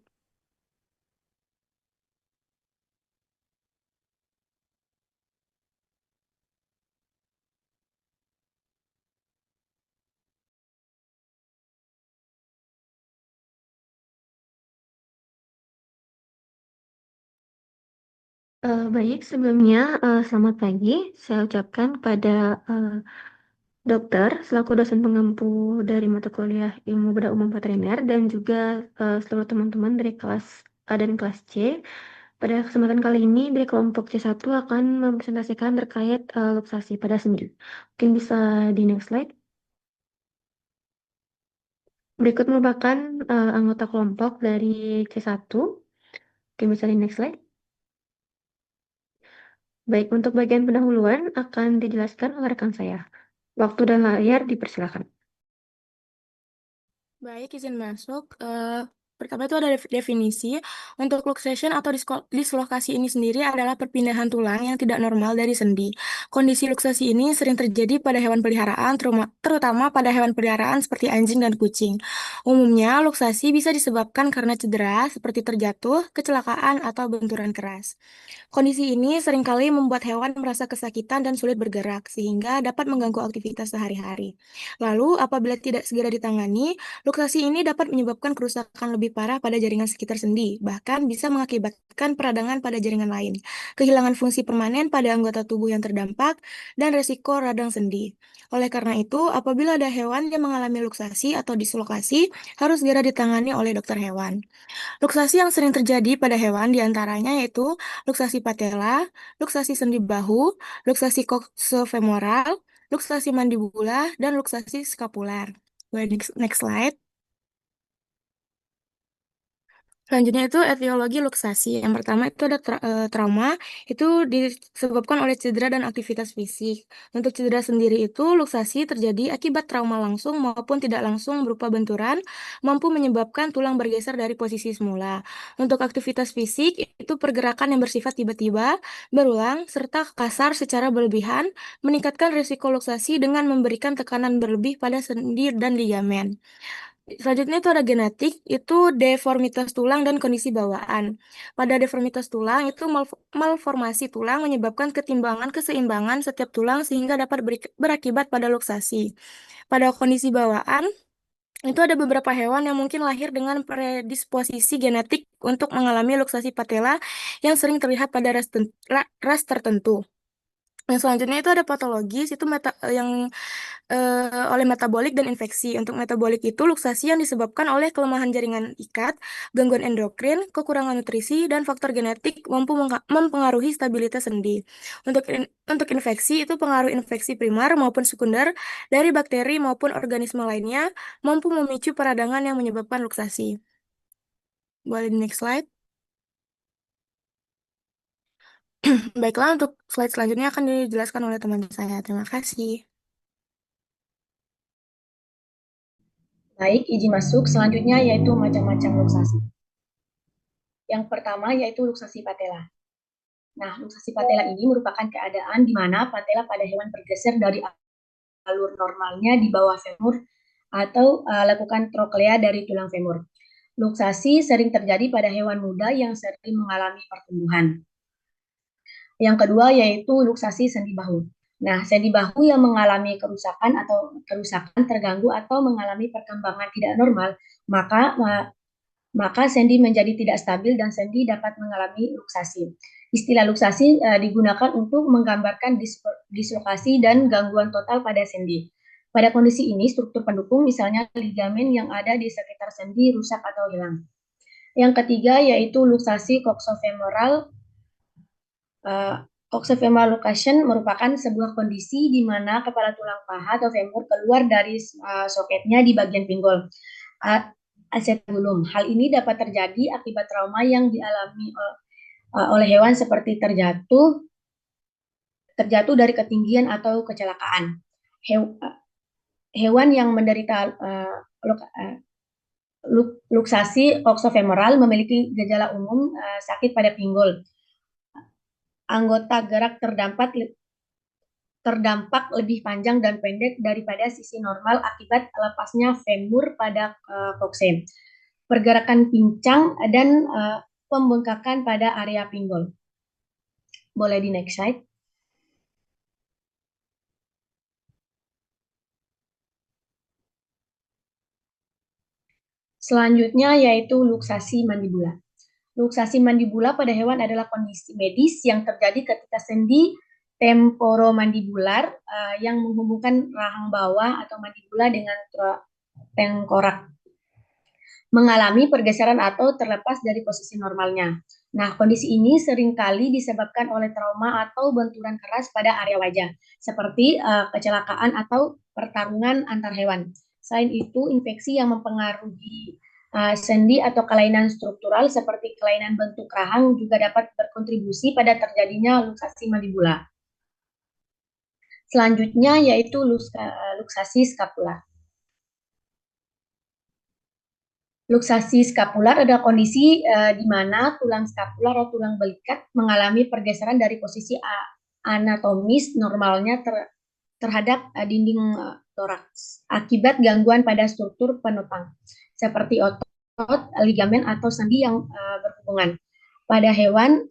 Baik, sebelumnya selamat pagi. Saya ucapkan kepada dokter selaku dosen pengampu dari mata kuliah Ilmu Bedah Umum Veteriner dan juga seluruh teman-teman dari kelas A dan kelas C. Pada kesempatan kali ini dari kelompok C1 akan mempresentasikan terkait luksasi pada sendi. Mungkin bisa di next slide. Berikut merupakan anggota kelompok dari C1. Mungkin bisa di next slide. Baik, untuk bagian pendahuluan akan dijelaskan oleh rekan saya. Waktu dan layar dipersilakan. Baik, izin masuk. Pertama itu ada definisi. Untuk luxation atau dislokasi ini sendiri adalah perpindahan tulang yang tidak normal dari sendi. Kondisi luksasi ini sering terjadi pada hewan peliharaan, terutama pada hewan peliharaan seperti anjing dan kucing. Umumnya, luksasi bisa disebabkan karena cedera seperti terjatuh, kecelakaan, atau benturan keras. Kondisi ini seringkali membuat hewan merasa kesakitan dan sulit bergerak, sehingga dapat mengganggu aktivitas sehari-hari. Lalu, apabila tidak segera ditangani, luksasi ini dapat menyebabkan kerusakan lebih parah pada jaringan sekitar sendi, bahkan bisa mengakibatkan peradangan pada jaringan lain, kehilangan fungsi permanen pada anggota tubuh yang terdampak, dan resiko radang sendi. Oleh karena itu, apabila ada hewan yang mengalami luksasi atau dislokasi, harus segera ditangani oleh dokter hewan. Luksasi yang sering terjadi pada hewan diantaranya yaitu luksasi patella, luksasi sendi bahu, luksasi coxofemoral, luksasi mandibula, dan luksasi skapular. Next slide. Selanjutnya itu etiologi luksasi. Yang pertama itu ada trauma, itu disebabkan oleh cedera dan aktivitas fisik. Untuk cedera sendiri itu luksasi terjadi akibat trauma langsung maupun tidak langsung berupa benturan, mampu menyebabkan tulang bergeser dari posisi semula. Untuk aktivitas fisik itu pergerakan yang bersifat tiba-tiba, berulang, serta kasar secara berlebihan, meningkatkan risiko luksasi dengan memberikan tekanan berlebih pada sendi dan ligamen. Selanjutnya itu ada genetik, itu deformitas tulang dan kondisi bawaan. Pada deformitas tulang itu malformasi tulang menyebabkan keseimbangan setiap tulang sehingga dapat berakibat pada luksasi. Pada kondisi bawaan, itu ada beberapa hewan yang mungkin lahir dengan predisposisi genetik untuk mengalami luksasi patella yang sering terlihat pada ras tertentu. Yang selanjutnya itu ada patologis, itu yang oleh metabolik dan infeksi. Untuk metabolik itu luksasi yang disebabkan oleh kelemahan jaringan ikat, gangguan endokrin, kekurangan nutrisi, dan faktor genetik mampu mempengaruhi stabilitas sendi. Untuk infeksi itu pengaruh infeksi primer maupun sekunder dari bakteri maupun organisme lainnya mampu memicu peradangan yang menyebabkan luksasi. Boleh di next slide. Baiklah, untuk slide selanjutnya akan dijelaskan oleh teman saya. Terima kasih. Baik, izin masuk. Selanjutnya yaitu macam-macam luksasi. Yang pertama yaitu luksasi patella. Nah, luksasi patella ini merupakan keadaan di mana patella pada hewan bergeser dari alur normalnya di bawah femur atau lakukan troklea dari tulang femur. Luksasi sering terjadi pada hewan muda yang sering mengalami pertumbuhan. Yang kedua yaitu luksasi sendi bahu. Nah, sendi bahu yang mengalami kerusakan terganggu atau mengalami perkembangan tidak normal, maka sendi menjadi tidak stabil dan sendi dapat mengalami luksasi. Istilah luksasi digunakan untuk menggambarkan dislokasi dan gangguan total pada sendi. Pada kondisi ini, struktur pendukung misalnya ligamen yang ada di sekitar sendi rusak atau hilang. Yang ketiga yaitu luksasi coxofemoral. Coxofemoral luxation merupakan sebuah kondisi di mana kepala tulang paha atau femur keluar dari soketnya di bagian pinggul acetabulum. Hal ini dapat terjadi akibat trauma yang dialami oleh hewan seperti terjatuh dari ketinggian atau kecelakaan. Hewan yang menderita luksasi coxofemoral memiliki gejala umum sakit pada pinggul. Anggota gerak terdampak lebih panjang dan pendek daripada sisi normal akibat lepasnya femur pada coxe, pergerakan pincang dan pembengkakan pada area pinggul. Boleh di next slide. Selanjutnya yaitu luksasi mandibula. Luksasi mandibula pada hewan adalah kondisi medis yang terjadi ketika sendi temporomandibular yang menghubungkan rahang bawah atau mandibula dengan tengkorak mengalami pergeseran atau terlepas dari posisi normalnya. Nah, kondisi ini seringkali disebabkan oleh trauma atau benturan keras pada area wajah, seperti kecelakaan atau pertarungan antar hewan. Selain itu, infeksi yang mempengaruhi sendi atau kelainan struktural seperti kelainan bentuk rahang juga dapat berkontribusi pada terjadinya luksasi mandibula. Selanjutnya yaitu luksasi skapular. Luksasi skapular adalah kondisi di mana tulang skapular atau tulang belikat mengalami pergeseran dari posisi anatomis normalnya terhadap dinding toraks akibat gangguan pada struktur penopang seperti otot, ligamen atau sendi yang berhubungan pada hewan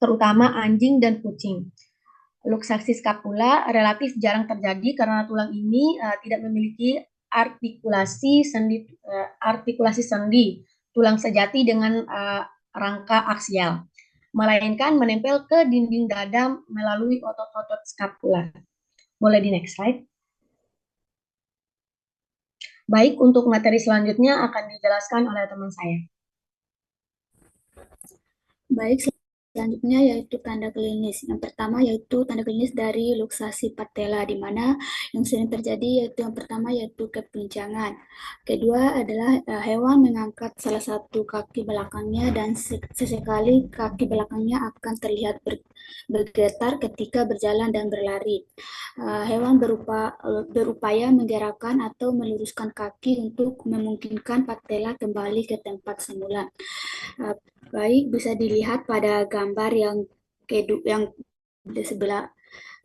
terutama anjing dan kucing. Luksasi skapula relatif jarang terjadi karena tulang ini tidak memiliki artikulasi sendi tulang sejati dengan rangka aksial, melainkan menempel ke dinding dada melalui otot-otot skapula. Boleh di next slide. Baik, untuk materi selanjutnya akan dijelaskan oleh teman saya. Baik, selanjutnya yaitu tanda klinis. Yang pertama yaitu tanda klinis dari luksasi patella, di mana yang sering terjadi yaitu yang pertama yaitu kepincangan. Kedua adalah hewan mengangkat salah satu kaki belakangnya dan sesekali kaki belakangnya akan terlihat bergetar ketika berjalan dan berlari. Hewan berupaya menggerakkan atau meluruskan kaki untuk memungkinkan patella kembali ke tempat semula. Baik, bisa dilihat pada gambar yang di sebelah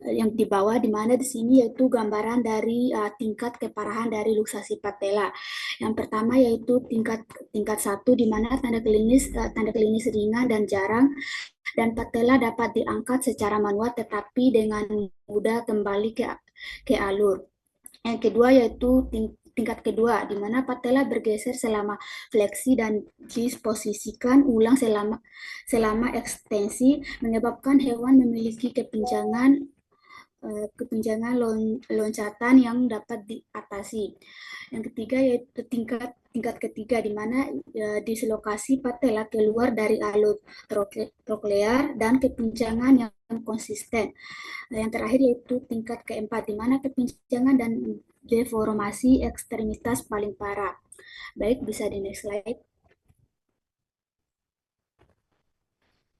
yang di bawah, di mana di sini yaitu gambaran dari tingkat keparahan dari luksasi patella. Yang pertama yaitu tingkat 1, di mana tanda klinis ringan dan jarang, dan patella dapat diangkat secara manual tetapi dengan mudah kembali ke alur. Yang kedua yaitu tingkat kedua, di mana patella bergeser selama fleksi dan disposisikan ulang selama ekstensi, menyebabkan hewan memiliki kepinjangan loncatan yang dapat diatasi. Yang ketiga yaitu tingkat ketiga, di mana dislokasi patella keluar dari alur troklear dan kepinjangan yang konsisten. Yang terakhir yaitu tingkat keempat, di mana kepinjangan dan deformasi ekstremitas paling parah. Baik, bisa di next slide.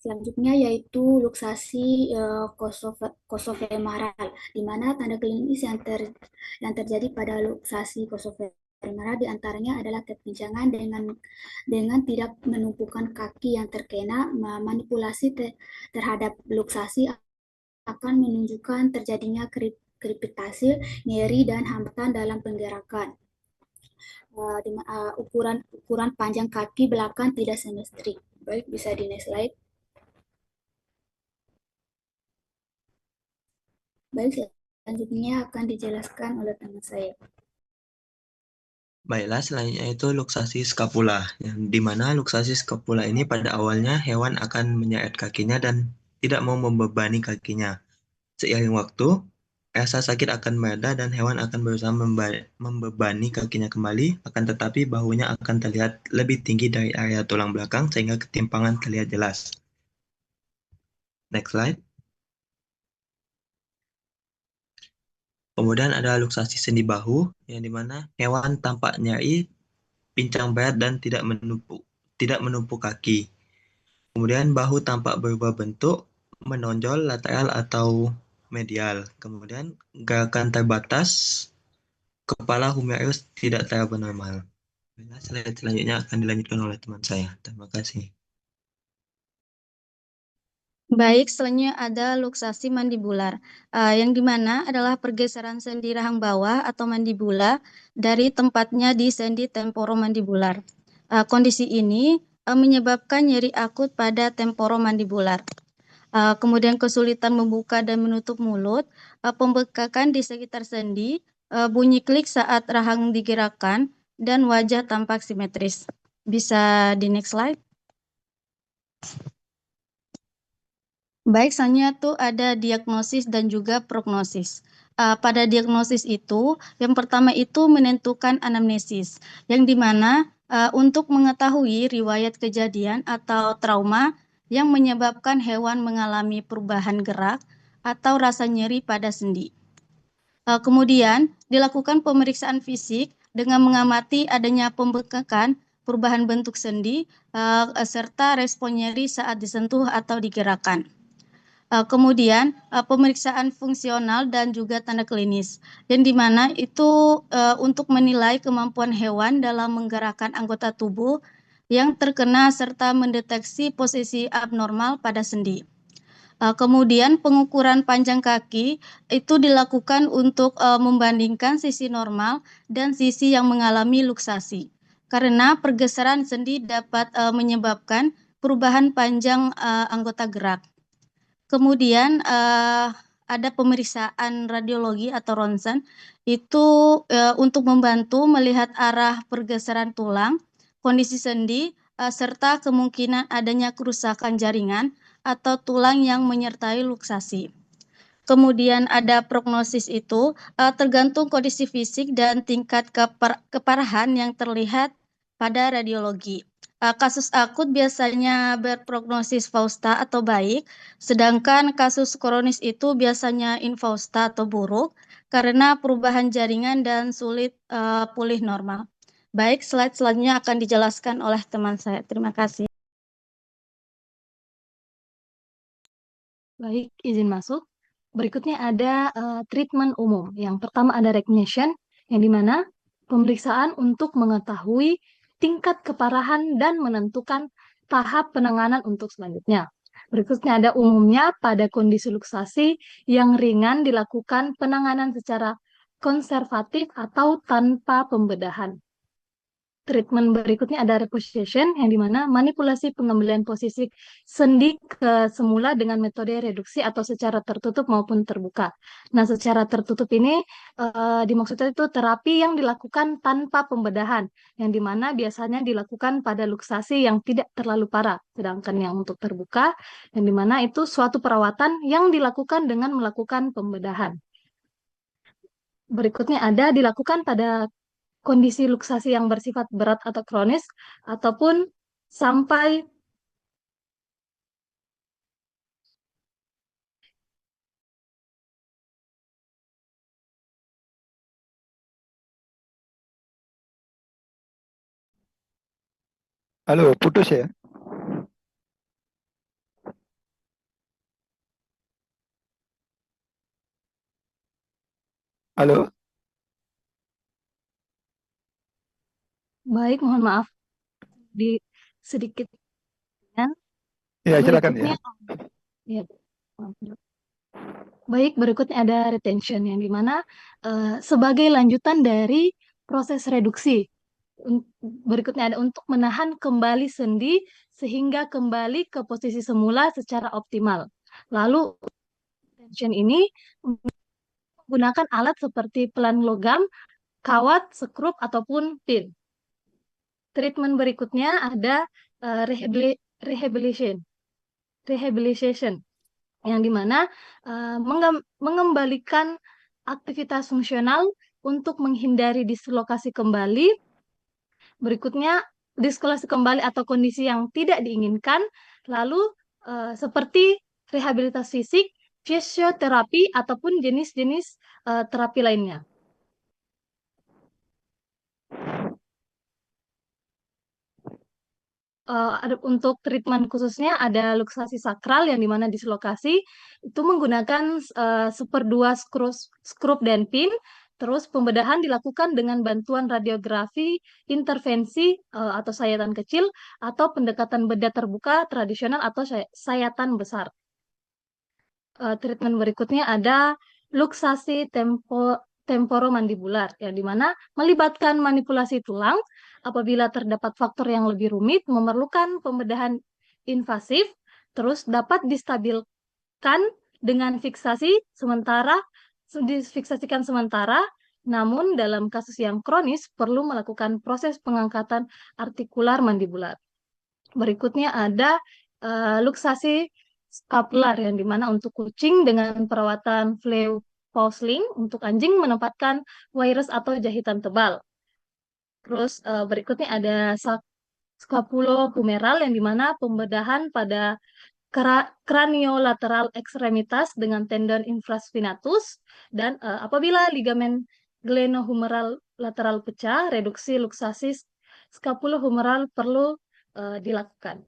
Selanjutnya yaitu luksasi coxofemoral, di mana tanda klinis yang terjadi pada luksasi bermerah diantaranya adalah kekencangan dengan tidak menumpukan kaki yang terkena. Manipulasi terhadap luksasi akan menunjukkan terjadinya krepitasi, nyeri, dan hambatan dalam penggerakan. Ukuran panjang kaki belakang tidak simetrik. Baik, bisa di next slide. Baik, selanjutnya akan dijelaskan oleh teman saya. Baiklah, selanjutnya itu luksasi skapula, yang dimana luksasi skapula ini pada awalnya hewan akan menyeret kakinya dan tidak mau membebani kakinya. Seiring waktu, rasa sakit akan mereda dan hewan akan berusaha membebani kakinya kembali, akan tetapi bahunya akan terlihat lebih tinggi dari area tulang belakang sehingga ketimpangan terlihat jelas. Next slide. Kemudian ada luksasi sendi bahu, yang dimana hewan tampak nyeri, pincang berat dan tidak menumpuk kaki. Kemudian bahu tampak berubah bentuk, menonjol lateral atau medial. Kemudian gerakan terbatas, kepala humerus tidak terlalu normal. Slide selanjutnya akan dilanjutkan oleh teman saya. Terima kasih. Baik, selanjutnya ada luksasi mandibular, yang dimana adalah pergeseran sendi rahang bawah atau mandibula dari tempatnya di sendi temporomandibular. Kondisi ini menyebabkan nyeri akut pada temporomandibular. Kemudian kesulitan membuka dan menutup mulut, pembekakan di sekitar sendi, bunyi klik saat rahang digerakkan, dan wajah tampak simetris. Bisa di next slide. Baik, selanjutnya tuh ada diagnosis dan juga prognosis. Pada diagnosis itu, yang pertama itu menentukan anamnesis, yang dimana untuk mengetahui riwayat kejadian atau trauma yang menyebabkan hewan mengalami perubahan gerak atau rasa nyeri pada sendi. Kemudian dilakukan pemeriksaan fisik dengan mengamati adanya pembekakan, perubahan bentuk sendi, serta respon nyeri saat disentuh atau digerakkan. Kemudian pemeriksaan fungsional dan juga tanda klinis, yang dimana itu untuk menilai kemampuan hewan dalam menggerakkan anggota tubuh yang terkena serta mendeteksi posisi abnormal pada sendi. Kemudian pengukuran panjang kaki itu dilakukan untuk membandingkan sisi normal dan sisi yang mengalami luksasi, karena pergeseran sendi dapat menyebabkan perubahan panjang anggota gerak. Kemudian ada pemeriksaan radiologi atau ronsen itu untuk membantu melihat arah pergeseran tulang, kondisi sendi, serta kemungkinan adanya kerusakan jaringan atau tulang yang menyertai luksasi. Kemudian ada prognosis itu tergantung kondisi fisik dan tingkat keparahan yang terlihat pada radiologi. Kasus akut biasanya berprognosis fausta atau baik, sedangkan kasus kronis itu biasanya infausta atau buruk karena perubahan jaringan dan sulit pulih normal. Baik, slide selanjutnya akan dijelaskan oleh teman saya. Terima kasih. Baik, izin masuk. Berikutnya ada treatment umum. Yang pertama ada recognition, yang dimana pemeriksaan untuk mengetahui tingkat keparahan dan menentukan tahap penanganan untuk selanjutnya. Berikutnya ada umumnya pada kondisi luksasi yang ringan dilakukan penanganan secara konservatif atau tanpa pembedahan. Treatment berikutnya ada reposition, yang dimana manipulasi pengambilan posisi sendi ke semula dengan metode reduksi atau secara tertutup maupun terbuka. Nah, secara tertutup ini dimaksudkan itu terapi yang dilakukan tanpa pembedahan, yang dimana biasanya dilakukan pada luksasi yang tidak terlalu parah, sedangkan yang untuk terbuka, yang dimana itu suatu perawatan yang dilakukan dengan melakukan pembedahan. Berikutnya ada dilakukan pada kondisi luksasi yang bersifat berat atau kronis, ataupun sampai Halo, putus ya? Halo? Baik, mohon maaf di sedikit. Ya, silakan Berikutnya, ya. ya, maaf, Dok. Baik, berikutnya ada retention yang dimana sebagai lanjutan dari proses reduksi. Berikutnya ada untuk menahan kembali sendi sehingga kembali ke posisi semula secara optimal. Lalu retention ini menggunakan alat seperti pelan logam, kawat, skrup, ataupun pin. Treatment berikutnya ada rehabilitation, yang dimana mengembalikan aktivitas fungsional untuk menghindari dislokasi kembali. Berikutnya, dislokasi kembali atau kondisi yang tidak diinginkan. Lalu, seperti rehabilitasi fisik, fisioterapi, ataupun jenis-jenis terapi lainnya. Untuk treatment khususnya ada luksasi sakral yang dimana dislokasi itu menggunakan 1/2 skrup dan pin. Terus pembedahan dilakukan dengan bantuan radiografi, intervensi atau sayatan kecil, atau pendekatan bedah terbuka tradisional atau sayatan besar. Treatment berikutnya ada luksasi temporomandibular, yang dimana melibatkan manipulasi tulang. Apabila terdapat faktor yang lebih rumit, memerlukan pembedahan invasif, terus dapat distabilkan dengan difiksasikan sementara, namun dalam kasus yang kronis perlu melakukan proses pengangkatan artikular mandibular. Berikutnya ada luksasi scapular, yang dimana untuk kucing dengan perawatan Fleu-Pausling, untuk anjing menempatkan virus atau jahitan tebal. Terus berikutnya ada scapulohumeral, yang dimana pembedahan pada craniolateral ekstremitas dengan tendon infraspinatus, dan apabila ligamen glenohumeral lateral pecah, reduksi luksasi scapulohumeral perlu dilakukan.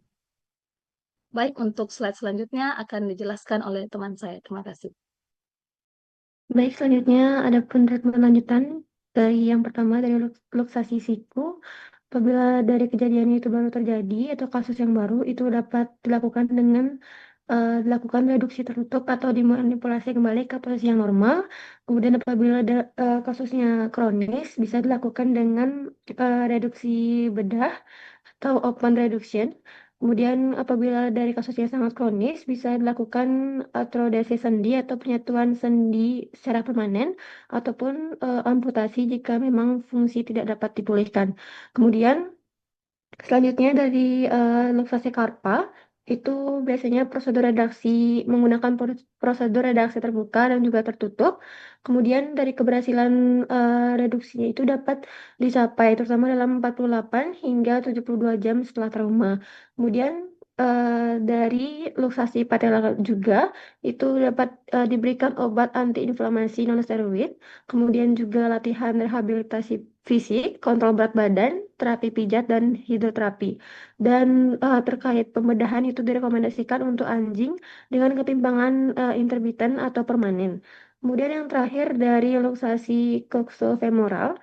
Baik, untuk slide selanjutnya akan dijelaskan oleh teman saya. Terima kasih. Baik, selanjutnya ada treatment lanjutan dari yang pertama dari luksasi siku. Apabila dari kejadian itu baru terjadi atau kasus yang baru, itu dapat dilakukan dengan dilakukan reduksi tertutup atau dimanipulasi kembali ke posisi yang normal. Kemudian apabila kasusnya kronis, bisa dilakukan dengan reduksi bedah atau open reduction. Kemudian apabila dari kasusnya sangat kronis, bisa dilakukan artrodesis sendi atau penyatuan sendi secara permanen, ataupun amputasi jika memang fungsi tidak dapat dipulihkan. Kemudian selanjutnya dari luksasi karpa, itu biasanya prosedur redaksi menggunakan prosedur redaksi terbuka dan juga tertutup. Kemudian dari keberhasilan reduksinya itu dapat dicapai terutama dalam 48 hingga 72 jam setelah trauma. Kemudian dari luksasi patella juga itu dapat diberikan obat antiinflamasi non-steroid, kemudian juga latihan rehabilitasi fisik, kontrol berat badan, terapi pijat, dan hidroterapi. Dan terkait pembedahan itu direkomendasikan untuk anjing dengan ketimpangan intermitent atau permanen. Kemudian yang terakhir dari luksasi coxofemoral,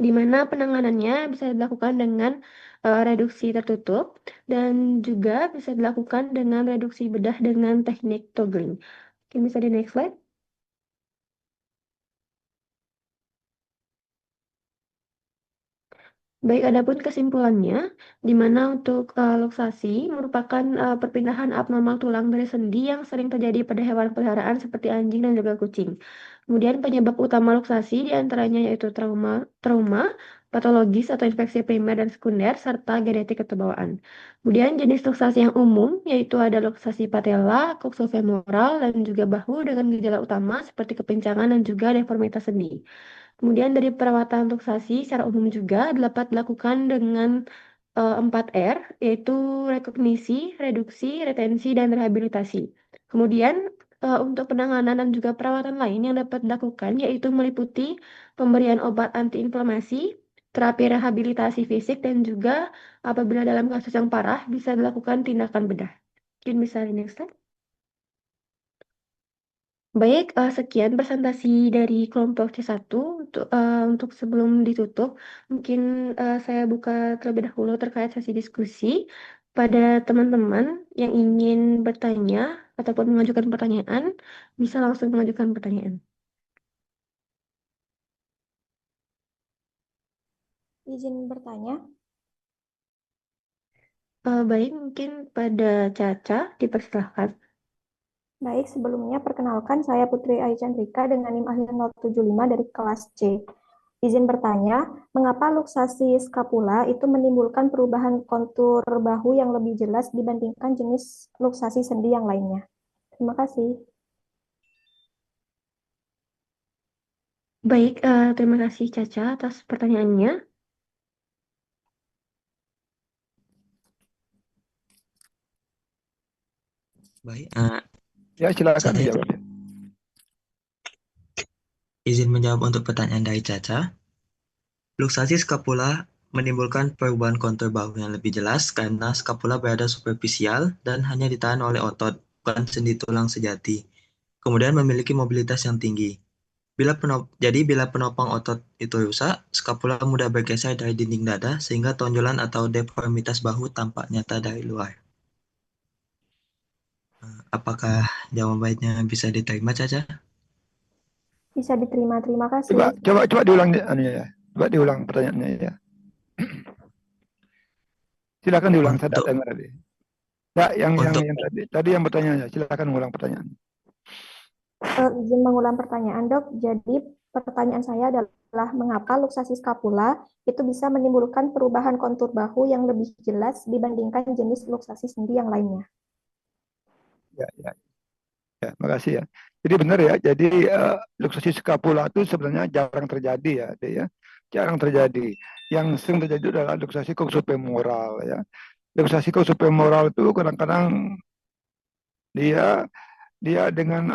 di mana penanganannya bisa dilakukan dengan reduksi tertutup dan juga bisa dilakukan dengan reduksi bedah dengan teknik toggling. Oke, bisa di next slide. Baik, adapun kesimpulannya, di mana untuk luksasi merupakan perpindahan abnormal tulang dari sendi yang sering terjadi pada hewan peliharaan seperti anjing dan juga kucing. Kemudian penyebab utama luksasi diantaranya yaitu trauma, patologis atau infeksi primer dan sekunder, serta genetik ketebawaan. Kemudian jenis luksasi yang umum yaitu ada luksasi patella, coxofemoral, dan juga bahu dengan gejala utama seperti kepincangan dan juga deformitas sendi. Kemudian dari perawatan luksasi secara umum juga dapat dilakukan dengan 4R, yaitu rekognisi, reduksi, retensi, dan rehabilitasi. Kemudian untuk penanganan dan juga perawatan lain yang dapat dilakukan yaitu meliputi pemberian obat antiinflamasi, terapi rehabilitasi fisik, dan juga apabila dalam kasus yang parah bisa dilakukan tindakan bedah. Mungkin bisa di next slide. Baik, sekian presentasi dari kelompok C1 untuk sebelum ditutup. Mungkin saya buka terlebih dahulu terkait sesi diskusi. Pada teman-teman yang ingin bertanya ataupun mengajukan pertanyaan, bisa langsung mengajukan pertanyaan. Izin bertanya. Baik, mungkin pada Caca dipersilahkan. Baik, sebelumnya perkenalkan saya Putri Ayu Chandrika dengan NIM akhir 075 dari kelas C. Izin bertanya, mengapa luksasi skapula itu menimbulkan perubahan kontur bahu yang lebih jelas dibandingkan jenis luksasi sendi yang lainnya? Terima kasih. Baik, terima kasih Caca atas pertanyaannya. Baik, Ya, silakan saya dijawab. izin menjawab untuk pertanyaan dari Caca. Luksasi skapula menimbulkan perubahan kontur bahu yang lebih jelas karena skapula berada superficial dan hanya ditahan oleh otot, bukan sendi tulang sejati. Kemudian memiliki mobilitas yang tinggi. Jadi bila penopang otot itu rusak, skapula mudah bergeser dari dinding dada sehingga tonjolan atau deformitas bahu tampak nyata dari luar. Apakah jawabannya bisa diterima, Caca? Bisa diterima, terima kasih. Coba diulang ya. Coba diulang pertanyaannya ya. Silakan diulang, saya tidak dengar tadi. Ya, yang tadi yang bertanya, silakan mengulang pertanyaan. Izin mengulang pertanyaan, Dok. Jadi pertanyaan saya adalah mengapa luksasi skapula itu bisa menimbulkan perubahan kontur bahu yang lebih jelas dibandingkan jenis luksasi sendi yang lainnya? Ya, makasih ya. Jadi benar ya. Jadi luksasi skapula itu sebenarnya jarang terjadi ya, ya. Jarang terjadi. Yang sering terjadi adalah luksasi coxofemoral ya. Luksasi coxofemoral itu kadang-kadang dia dengan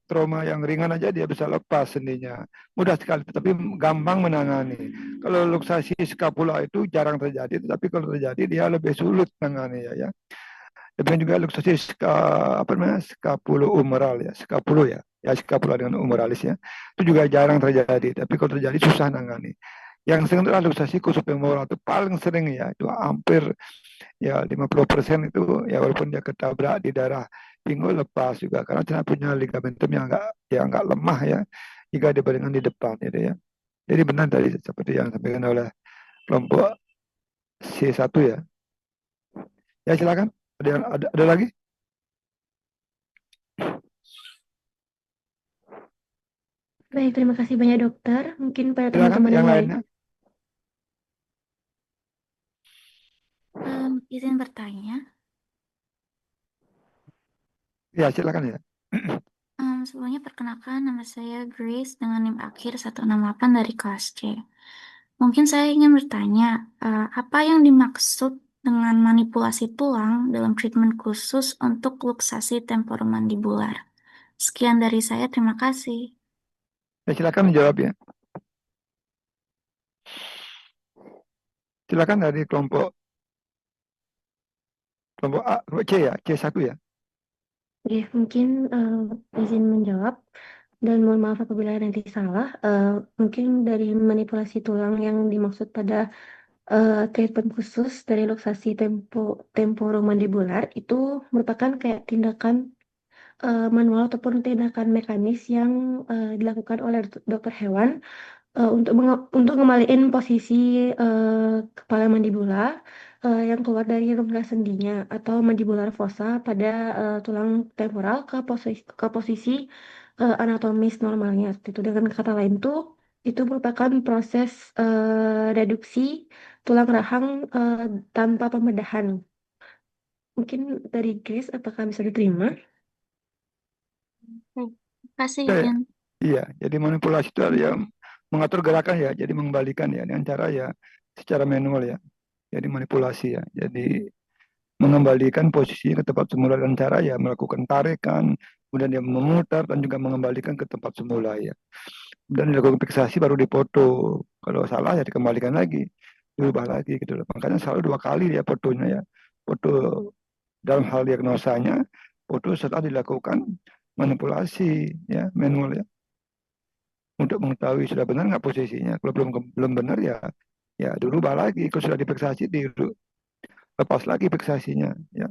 trauma yang ringan aja dia bisa lepas sendinya. Mudah sekali, tapi gampang menangani. Kalau luksasi skapula itu jarang terjadi, tapi kalau terjadi dia lebih sulit menangani ya. Demikian juga luksasi scapulo-humeral ya, scapula dengan humeralis ya. Itu juga jarang terjadi, tapi kalau terjadi susah nangani. Yang sering adalah luksasi coxofemoral itu paling sering ya, itu hampir ya 50% itu ya, walaupun dia ketabrak di darah pinggul lepas juga karena tidak punya ligamentum yang enggak lemah ya jika dibandingkan di depan gitu ya. Jadi benar tadi seperti yang disampaikan oleh kelompok C1 ya. Ya silakan. Ada lagi? Baik, terima kasih banyak dokter. Mungkin pada Silakan teman-teman yang yang lainnya. Izin bertanya. Ya, silakan ya. Sebelumnya perkenalkan nama saya Grace dengan NIM akhir 168 dari kelas C. Mungkin saya ingin bertanya, apa yang dimaksud dengan manipulasi tulang dalam treatment khusus untuk luksasi temporomandibular? Sekian dari saya, terima kasih. Ya, silakan menjawab ya. Silakan dari kelompok A, kelompok C ya, C1 ya. Oke, mungkin izin menjawab dan mohon maaf apabila nanti salah. Mungkin dari manipulasi tulang yang dimaksud pada treatment khusus dari luksasi temporomandibular itu merupakan kayak tindakan manual ataupun tindakan mekanis yang dilakukan oleh dokter hewan untuk ngembaliin posisi kepala mandibula yang keluar dari rongga sendinya atau mandibular fossa pada tulang temporal ke posisi anatomis normalnya. Itu dengan kata lain tuh itu merupakan proses reduksi tulang rahang tanpa pembedahan. Mungkin dari Grace, apakah bisa diterima? Terima kasih, Ya, Izin. iya, jadi manipulasi itu ya mengatur gerakan ya, jadi mengembalikan ya dengan cara ya secara manual ya. Jadi manipulasi ya. Jadi mengembalikan posisi ke tempat semula dengan cara ya melakukan tarikan, kemudian dia memutar dan juga mengembalikan ke tempat semula ya. Dan dilakukan fiksasi baru dipoto. Kalau salah ya dikembalikan lagi, diubah lagi gitu loh. Makanya selalu 2 kali ya fotonya ya. Foto dalam hal diagnosanya, foto setelah dilakukan manipulasi ya manual ya untuk mengetahui sudah benar nggak posisinya. Kalau belum benar ya dirubah lagi. Kalau sudah difiksasi lepas lagi fiksasinya ya.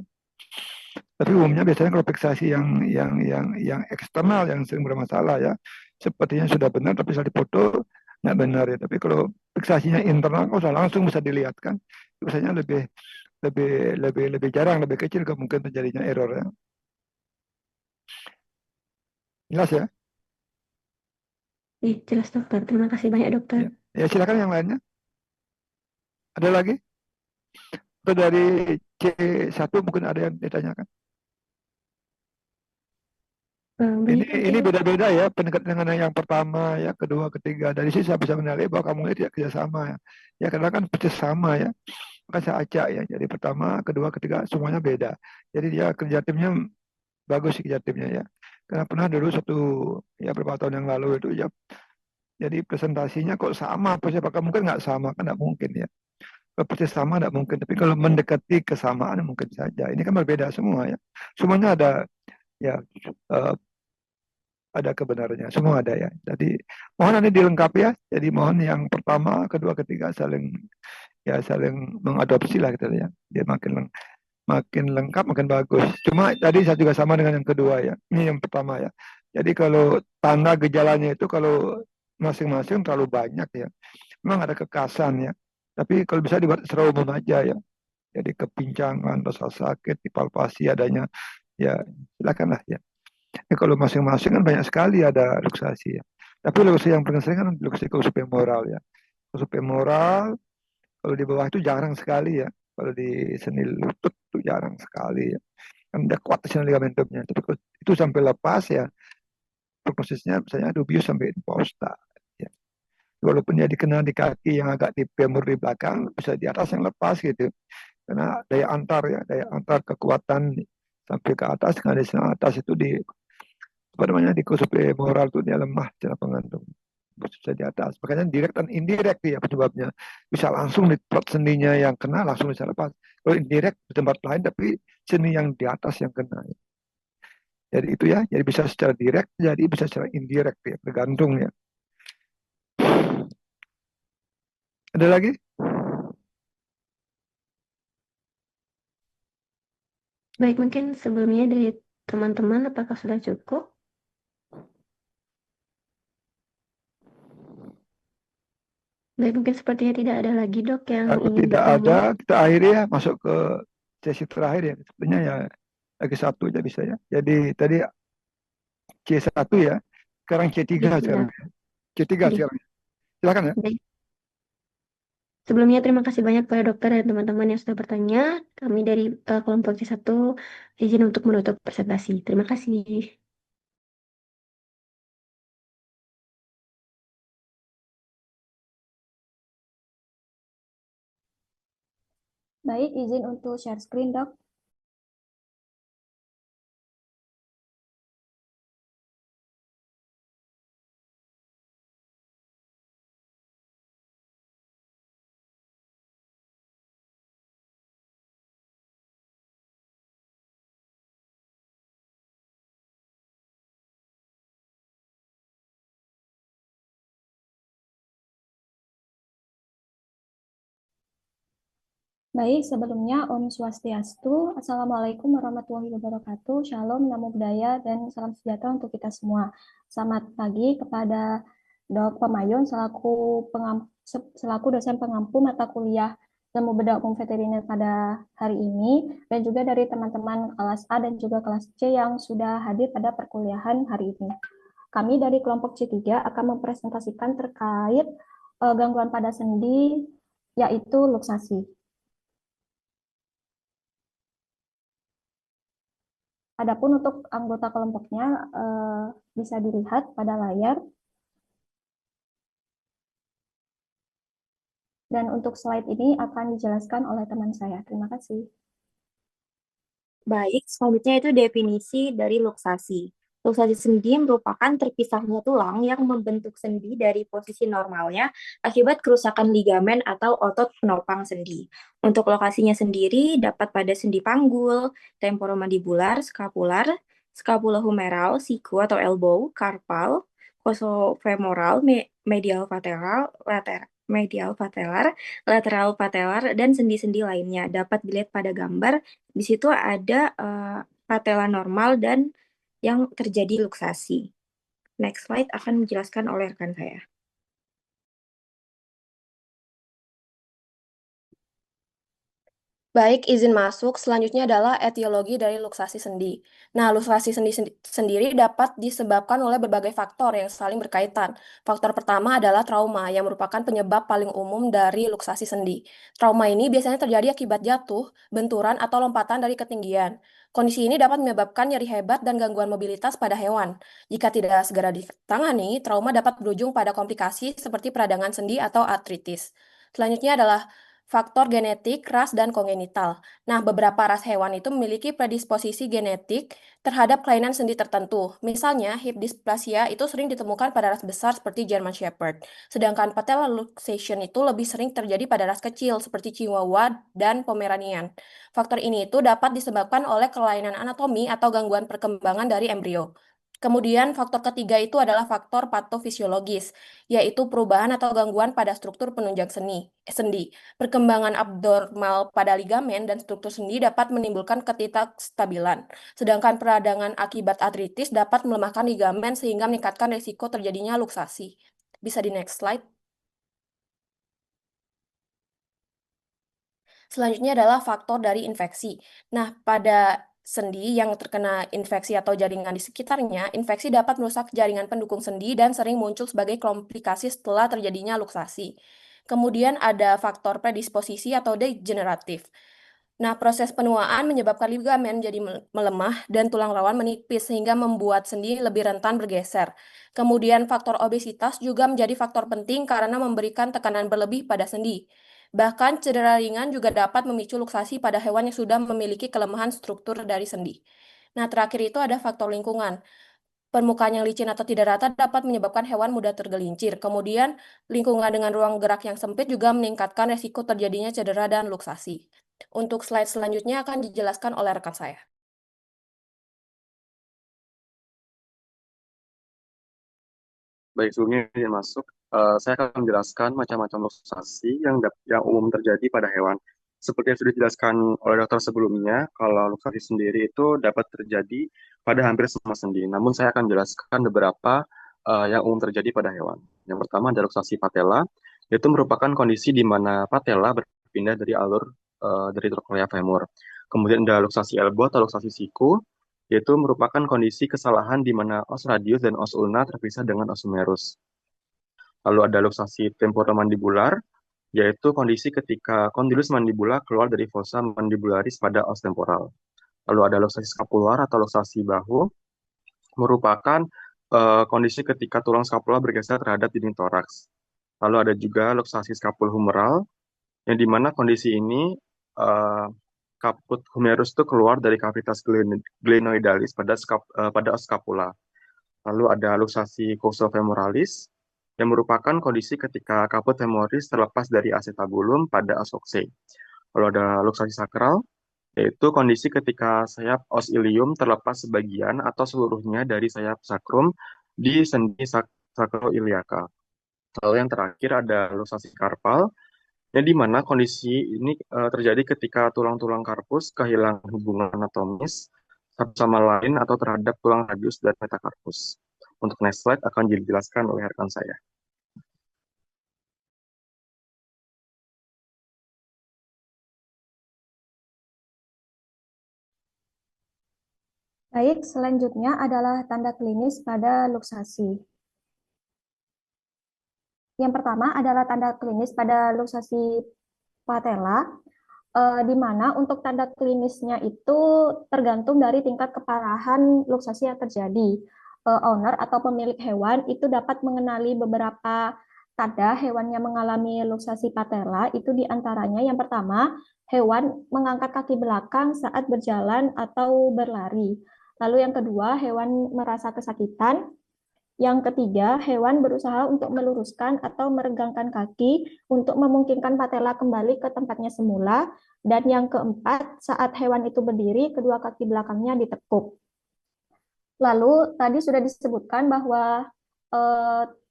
Tapi umumnya biasanya kalau fiksasi yang eksternal yang sering bermasalah ya, sepertinya sudah benar tapi saat dipoto nggak benar ya. Tapi kalau fiksasinya internal kok sudah langsung bisa dilihat kan, biasanya lebih lebih lebih jarang, lebih kecil kemungkinan terjadinya error ya. Jelas ya? Jelas dokter, terima kasih banyak dokter. Ya silakan yang lainnya. Ada lagi? Atau dari C1 mungkin ada yang ditanyakan? Ini beda-beda ya pendekatan dengan yang pertama ya, kedua, ketiga. Dari sini saya bisa menilai bahwa kamu ini tidak kerjasama ya. Ya karena kan persis sama ya. Maka saya acak ya. Jadi pertama, kedua, ketiga semuanya beda. Jadi dia kerja timnya bagus sih kerja timnya ya. Karena pernah dulu ya beberapa tahun yang lalu itu ya. Jadi presentasinya kok sama, apakah mungkin nggak sama kan nggak mungkin ya. Kalau persis sama nggak mungkin. Tapi kalau mendekati kesamaan mungkin saja. Ini kan berbeda semua ya. Semuanya ada ya. Ada kebenarannya, semua ada ya. Jadi mohon nanti dilengkapi ya. Jadi mohon yang pertama, kedua, ketiga saling mengadopsi lah gitu ya. Dia makin lengkap, makin bagus. Cuma tadi saya juga sama dengan yang kedua ya. Ini yang pertama ya. Jadi kalau tanda gejalanya itu kalau masing-masing terlalu banyak ya. Memang ada kekasan ya. Tapi kalau bisa dibuat secara umum aja ya. Jadi kepincangan, rasa sakit, dipalpasi adanya ya silakanlah ya. Kalau masing-masing kan banyak sekali ada luksasi ya. Tapi luksasi yang paling sering kan luksasi femoral ya. Femoral kalau di bawah itu jarang sekali ya. Kalau di seni lutut itu jarang sekali ya. Kan udah kuat seni ligamentumnya. Tapi kalau itu sampai lepas ya, prognosisnya misalnya dubius sampai imposta. Ya. Walaupun dia dikenal di kaki yang agak di femur di belakang, bisa di atas yang lepas gitu. Karena daya antar kekuatan sampai ke atas, kan di atas itu di di femoral itu dia lemah secara pengantung bisa di atas. Makanya direct dan indirect ya penyebabnya. Bisa langsung di tempat sendinya yang kena langsung bisa lepas. Kalau indirect di tempat lain tapi sendi yang di atas yang kena. Jadi itu ya, jadi bisa secara direct, jadi bisa secara indirect ya, tergantung ya. Ada lagi? Baik, mungkin sebelumnya dari teman-teman apakah sudah cukup? Baik, mungkin sepertinya tidak ada lagi dok yang ingin tidak bertanya. ada, kita akhiri ya, masuk ke sesi terakhir ya. Sebenarnya ya lagi satu aja bisa ya. Jadi tadi C1 ya, sekarang C3 sekarang. C3 sekarang. Silakan ya. Baik. Sebelumnya terima kasih banyak pada dokter dan teman-teman yang sudah bertanya. Kami dari kelompok C1 izin untuk menutup presentasi. Terima kasih. Baik, izin untuk share screen, Dok. Baik, sebelumnya Om Swastiastu, Assalamualaikum warahmatullahi wabarakatuh, Shalom, Namo Buddhaya, dan salam sejahtera untuk kita semua. Selamat pagi kepada Dok Pamayun selaku dosen pengampu mata kuliah Ilmu Bedah Umum Veteriner pada hari ini, dan juga dari teman-teman kelas A dan juga kelas C yang sudah hadir pada perkuliahan hari ini. Kami dari kelompok C3 akan mempresentasikan terkait gangguan pada sendi, yaitu luksasi. Adapun untuk anggota kelompoknya bisa dilihat pada layar. Dan untuk slide ini akan dijelaskan oleh teman saya. Terima kasih. Baik, selanjutnya itu definisi dari luksasi. Luksasi sendi merupakan terpisahnya tulang yang membentuk sendi dari posisi normalnya akibat kerusakan ligamen atau otot penopang sendi. Untuk lokasinya sendiri dapat pada sendi panggul, temporomandibular, skapular, scapula humeral, siku atau elbow, carpal, coxofemoral, medial patellar, lateral patellar, dan sendi-sendi lainnya. Dapat dilihat pada gambar. Di situ ada patella normal dan yang terjadi luksasi. Next slide akan dijelaskan oleh rekan saya. Baik, izin masuk. Selanjutnya adalah etiologi dari luksasi sendi. Nah, luksasi sendi sendiri dapat disebabkan oleh berbagai faktor yang saling berkaitan. Faktor pertama adalah trauma, yang merupakan penyebab paling umum dari luksasi sendi. Trauma ini biasanya terjadi akibat jatuh, benturan, atau lompatan dari ketinggian. Kondisi ini dapat menyebabkan nyeri hebat dan gangguan mobilitas pada hewan. Jika tidak segera ditangani, trauma dapat berujung pada komplikasi seperti peradangan sendi atau artritis. Selanjutnya adalah faktor genetik, ras, dan kongenital. Nah, beberapa ras hewan itu memiliki predisposisi genetik terhadap kelainan sendi tertentu. Misalnya, hip dysplasia itu sering ditemukan pada ras besar seperti German Shepherd. Sedangkan patella luxation itu lebih sering terjadi pada ras kecil seperti Chihuahua dan Pomeranian. Faktor ini itu dapat disebabkan oleh kelainan anatomi atau gangguan perkembangan dari embrio. Kemudian faktor ketiga itu adalah faktor patofisiologis, yaitu perubahan atau gangguan pada struktur penunjang sendi. Perkembangan abnormal pada ligamen dan struktur sendi dapat menimbulkan ketidakstabilan, sedangkan peradangan akibat artritis dapat melemahkan ligamen sehingga meningkatkan risiko terjadinya luksasi. Bisa di next slide. Selanjutnya adalah faktor dari infeksi. Nah, pada sendi yang terkena infeksi atau jaringan di sekitarnya, infeksi dapat merusak jaringan pendukung sendi dan sering muncul sebagai komplikasi setelah terjadinya luksasi. Kemudian ada faktor predisposisi atau degeneratif. Nah, proses penuaan menyebabkan ligamen jadi melemah dan tulang rawan menipis sehingga membuat sendi lebih rentan bergeser. Kemudian faktor obesitas juga menjadi faktor penting karena memberikan tekanan berlebih pada sendi. Bahkan cedera ringan juga dapat memicu luksasi pada hewan yang sudah memiliki kelemahan struktur dari sendi. Nah, terakhir itu ada faktor lingkungan. Permukaan yang licin atau tidak rata dapat menyebabkan hewan mudah tergelincir. Kemudian, lingkungan dengan ruang gerak yang sempit juga meningkatkan resiko terjadinya cedera dan luksasi. Untuk slide selanjutnya akan dijelaskan oleh rekan saya. Baik, sebelumnya izin masuk. Saya akan menjelaskan macam-macam luksasi yang umum terjadi pada hewan. Seperti yang sudah dijelaskan oleh dokter sebelumnya, kalau luksasi sendiri itu dapat terjadi pada hampir semua sendi. Namun saya akan menjelaskan beberapa yang umum terjadi pada hewan. Yang pertama ada luksasi patella, yaitu merupakan kondisi di mana patella berpindah dari alur dari trochlea femur. Kemudian ada luksasi elbow atau luksasi siku, yaitu merupakan kondisi kesalahan di mana os radius dan os ulna terpisah dengan os humerus. Lalu ada luksasi temporomandibular, yaitu kondisi ketika kondilus mandibula keluar dari fossa mandibularis pada os temporal. Lalu ada luksasi skapular atau luksasi bahu, merupakan kondisi ketika tulang skapula bergeser terhadap dinding toraks. Lalu ada juga luksasi skapulhumeral, yang dimana kondisi ini kaput humerus itu keluar dari kavitas glenoidalis pada os scapula. Lalu ada luksasi coxofemoralis, yang merupakan kondisi ketika kaput femoris terlepas dari acetabulum pada os coxae. Lalu ada luksasi sakral, yaitu kondisi ketika sayap os ilium terlepas sebagian atau seluruhnya dari sayap sakrum di sendi sakroiliaka. Lalu yang terakhir ada luksasi karpal, yang di mana kondisi ini terjadi ketika tulang-tulang karpus kehilangan hubungan anatomis satu sama lain atau terhadap tulang radius dan metakarpus. Untuk next slide akan dijelaskan oleh rekan saya. Baik, selanjutnya adalah tanda klinis pada luksasi. Yang pertama adalah tanda klinis pada luksasi patella, di mana untuk tanda klinisnya itu tergantung dari tingkat keparahan luksasi yang terjadi. Owner atau pemilik hewan itu dapat mengenali beberapa tanda hewan yang mengalami luksasi patella, itu diantaranya yang pertama, hewan mengangkat kaki belakang saat berjalan atau berlari. Lalu yang kedua, hewan merasa kesakitan. Yang ketiga, hewan berusaha untuk meluruskan atau meregangkan kaki untuk memungkinkan patella kembali ke tempatnya semula. Dan yang keempat, saat hewan itu berdiri, kedua kaki belakangnya ditekuk. Lalu tadi sudah disebutkan bahwa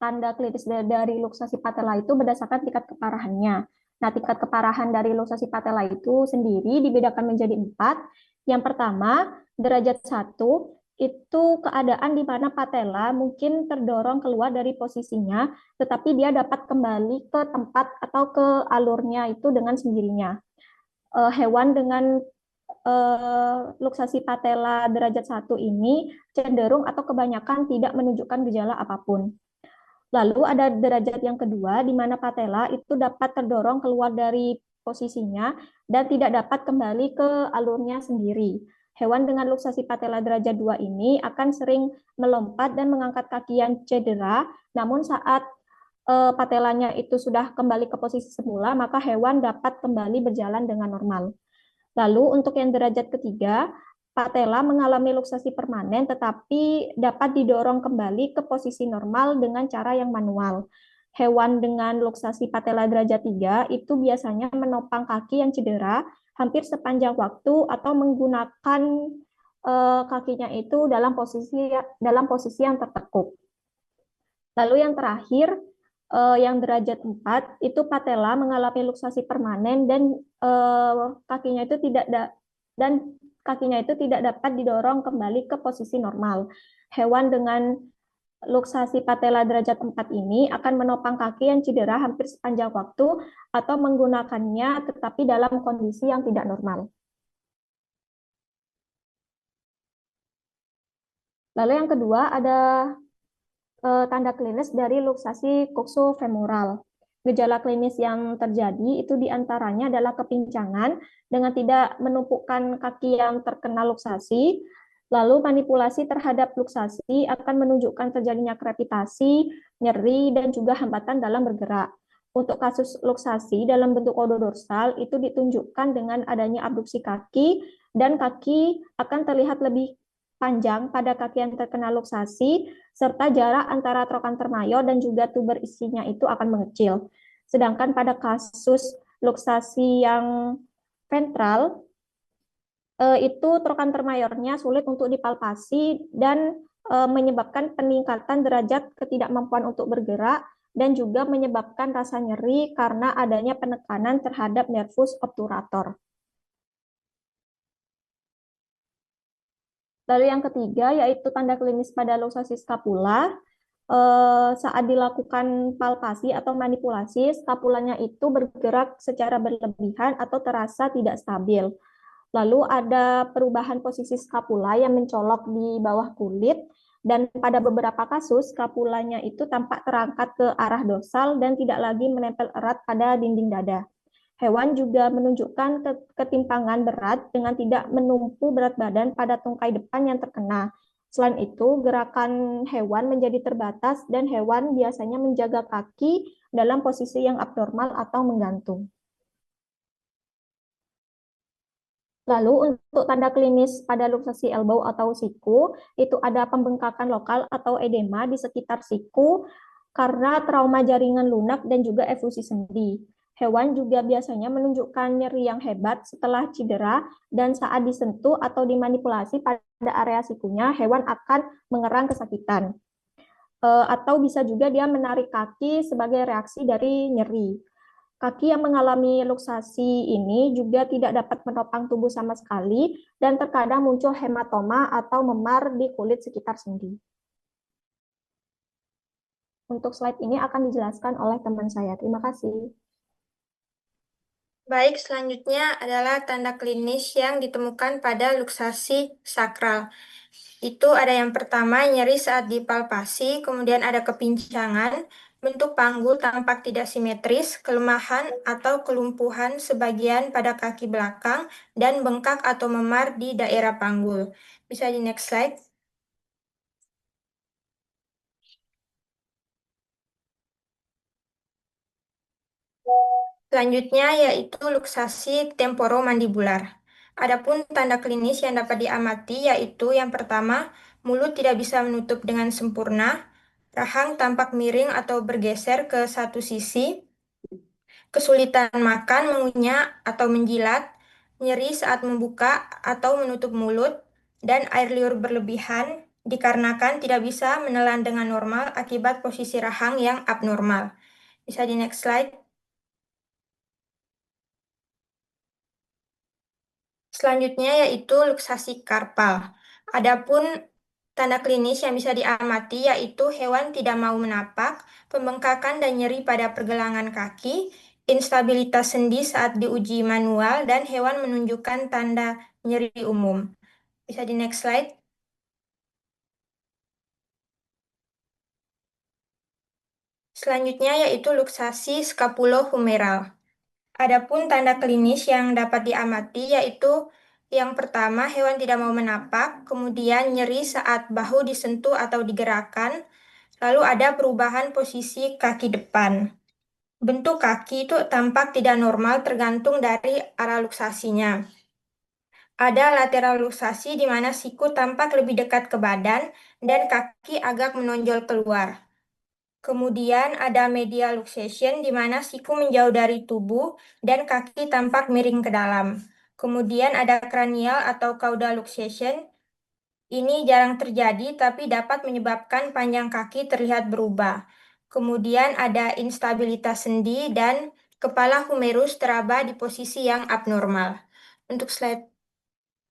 tanda klinis dari luksasi patella itu berdasarkan tingkat keparahannya. Nah, tingkat keparahan dari luksasi patella itu sendiri dibedakan menjadi 4. Yang pertama, derajat 1 itu keadaan di mana patella mungkin terdorong keluar dari posisinya, tetapi dia dapat kembali ke tempat atau ke alurnya itu dengan sendirinya. Hewan dengan luksasi patella derajat 1 ini cenderung atau kebanyakan tidak menunjukkan gejala apapun. Lalu ada derajat yang kedua, di mana patella itu dapat terdorong keluar dari posisinya dan tidak dapat kembali ke alurnya sendiri. Hewan dengan luksasi patella derajat 2 ini akan sering melompat dan mengangkat kaki yang cedera, namun saat patelanya itu sudah kembali ke posisi semula, maka hewan dapat kembali berjalan dengan normal. Lalu untuk yang derajat ketiga, patella mengalami luksasi permanen tetapi dapat didorong kembali ke posisi normal dengan cara yang manual. Hewan dengan luksasi patella derajat 3 itu biasanya menopang kaki yang cedera hampir sepanjang waktu atau menggunakan kakinya itu dalam posisi yang tertekuk. Lalu yang terakhir, yang derajat 4 itu patella mengalami luksasi permanen dan kakinya itu tidak dapat didorong kembali ke posisi normal. Hewan dengan luksasi patella derajat 4 ini akan menopang kaki yang cedera hampir sepanjang waktu atau menggunakannya tetapi dalam kondisi yang tidak normal. Lalu yang kedua ada tanda klinis dari luksasi coxofemoral. Gejala klinis yang terjadi itu diantaranya adalah kepincangan dengan tidak menumpukan kaki yang terkena luksasi, lalu manipulasi terhadap luksasi akan menunjukkan terjadinya krepitasi, nyeri, dan juga hambatan dalam bergerak. Untuk kasus luksasi dalam bentuk ododorsal itu ditunjukkan dengan adanya abduksi kaki, dan kaki akan terlihat lebih panjang pada kaki yang terkena luksasi, serta jarak antara trochanter mayor dan juga tuber isinya itu akan mengecil. Sedangkan pada kasus luksasi yang ventral, itu trochanter mayornya sulit untuk dipalpasi dan menyebabkan peningkatan derajat ketidakmampuan untuk bergerak dan juga menyebabkan rasa nyeri karena adanya penekanan terhadap nervus obturator. Lalu yang ketiga yaitu tanda klinis pada luksasi skapula. Saat dilakukan palpasi atau manipulasi, skapulanya itu bergerak secara berlebihan atau terasa tidak stabil. Lalu ada perubahan posisi skapula yang mencolok di bawah kulit, dan pada beberapa kasus skapulanya itu tampak terangkat ke arah dorsal dan tidak lagi menempel erat pada dinding dada. Hewan juga menunjukkan ketimpangan berat dengan tidak menumpu berat badan pada tungkai depan yang terkena. Selain itu, gerakan hewan menjadi terbatas dan hewan biasanya menjaga kaki dalam posisi yang abnormal atau menggantung. Lalu untuk tanda klinis pada luksasi elbow atau siku, itu ada pembengkakan lokal atau edema di sekitar siku karena trauma jaringan lunak dan juga efusi sendi. Hewan juga biasanya menunjukkan nyeri yang hebat setelah cedera dan saat disentuh atau dimanipulasi pada area sikunya, hewan akan mengerang kesakitan. Atau bisa juga dia menarik kaki sebagai reaksi dari nyeri. Kaki yang mengalami luksasi ini juga tidak dapat menopang tubuh sama sekali dan terkadang muncul hematoma atau memar di kulit sekitar sendi. Untuk slide ini akan dijelaskan oleh teman saya. Terima kasih. Baik, selanjutnya adalah tanda klinis yang ditemukan pada luksasi sakral. Itu ada yang pertama, nyeri saat dipalpasi, kemudian ada kepincangan, bentuk panggul tampak tidak simetris, kelemahan atau kelumpuhan sebagian pada kaki belakang, dan bengkak atau memar di daerah panggul. Bisa di next slide. Selanjutnya yaitu luksasi temporomandibular. Adapun tanda klinis yang dapat diamati yaitu yang pertama, mulut tidak bisa menutup dengan sempurna, rahang tampak miring atau bergeser ke satu sisi, kesulitan makan, mengunyah atau menjilat, nyeri saat membuka atau menutup mulut, dan air liur berlebihan, dikarenakan tidak bisa menelan dengan normal akibat posisi rahang yang abnormal. Bisa di next slide. Selanjutnya yaitu luksasi karpal. Adapun tanda klinis yang bisa diamati yaitu hewan tidak mau menapak, pembengkakan dan nyeri pada pergelangan kaki, instabilitas sendi saat diuji manual, dan hewan menunjukkan tanda nyeri umum. Bisa di next slide. Selanjutnya yaitu luksasi scapulohumeral. Adapun tanda klinis yang dapat diamati yaitu yang pertama, hewan tidak mau menapak, kemudian nyeri saat bahu disentuh atau digerakkan, lalu ada perubahan posisi kaki depan. Bentuk kaki itu tampak tidak normal tergantung dari arah luksasinya. Ada lateral luksasi di mana siku tampak lebih dekat ke badan dan kaki agak menonjol keluar. Kemudian ada medial luxation di mana siku menjauh dari tubuh dan kaki tampak miring ke dalam. Kemudian ada cranial atau caudal luxation. Ini jarang terjadi tapi dapat menyebabkan panjang kaki terlihat berubah. Kemudian ada instabilitas sendi dan kepala humerus teraba di posisi yang abnormal. Untuk slide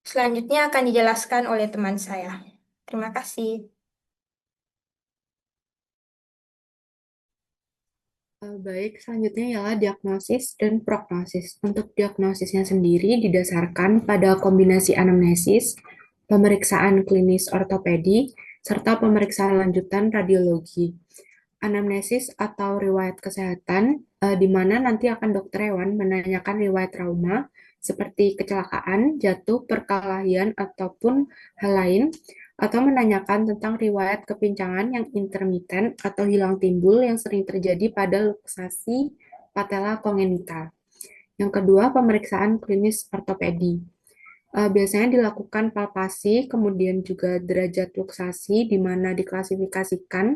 selanjutnya akan dijelaskan oleh teman saya. Terima kasih. Baik, selanjutnya ialah diagnosis dan prognosis. Untuk diagnosisnya sendiri didasarkan pada kombinasi anamnesis, pemeriksaan klinis ortopedi, serta pemeriksaan lanjutan radiologi. Anamnesis atau riwayat kesehatan, di mana nanti akan dokter hewan menanyakan riwayat trauma, seperti kecelakaan, jatuh, perkelahian, ataupun hal lain, atau menanyakan tentang riwayat kepincangan yang intermiten atau hilang timbul yang sering terjadi pada luksasi patella kongenital. Yang kedua, pemeriksaan klinis ortopedi. Biasanya dilakukan palpasi, kemudian juga derajat luksasi, di mana diklasifikasikan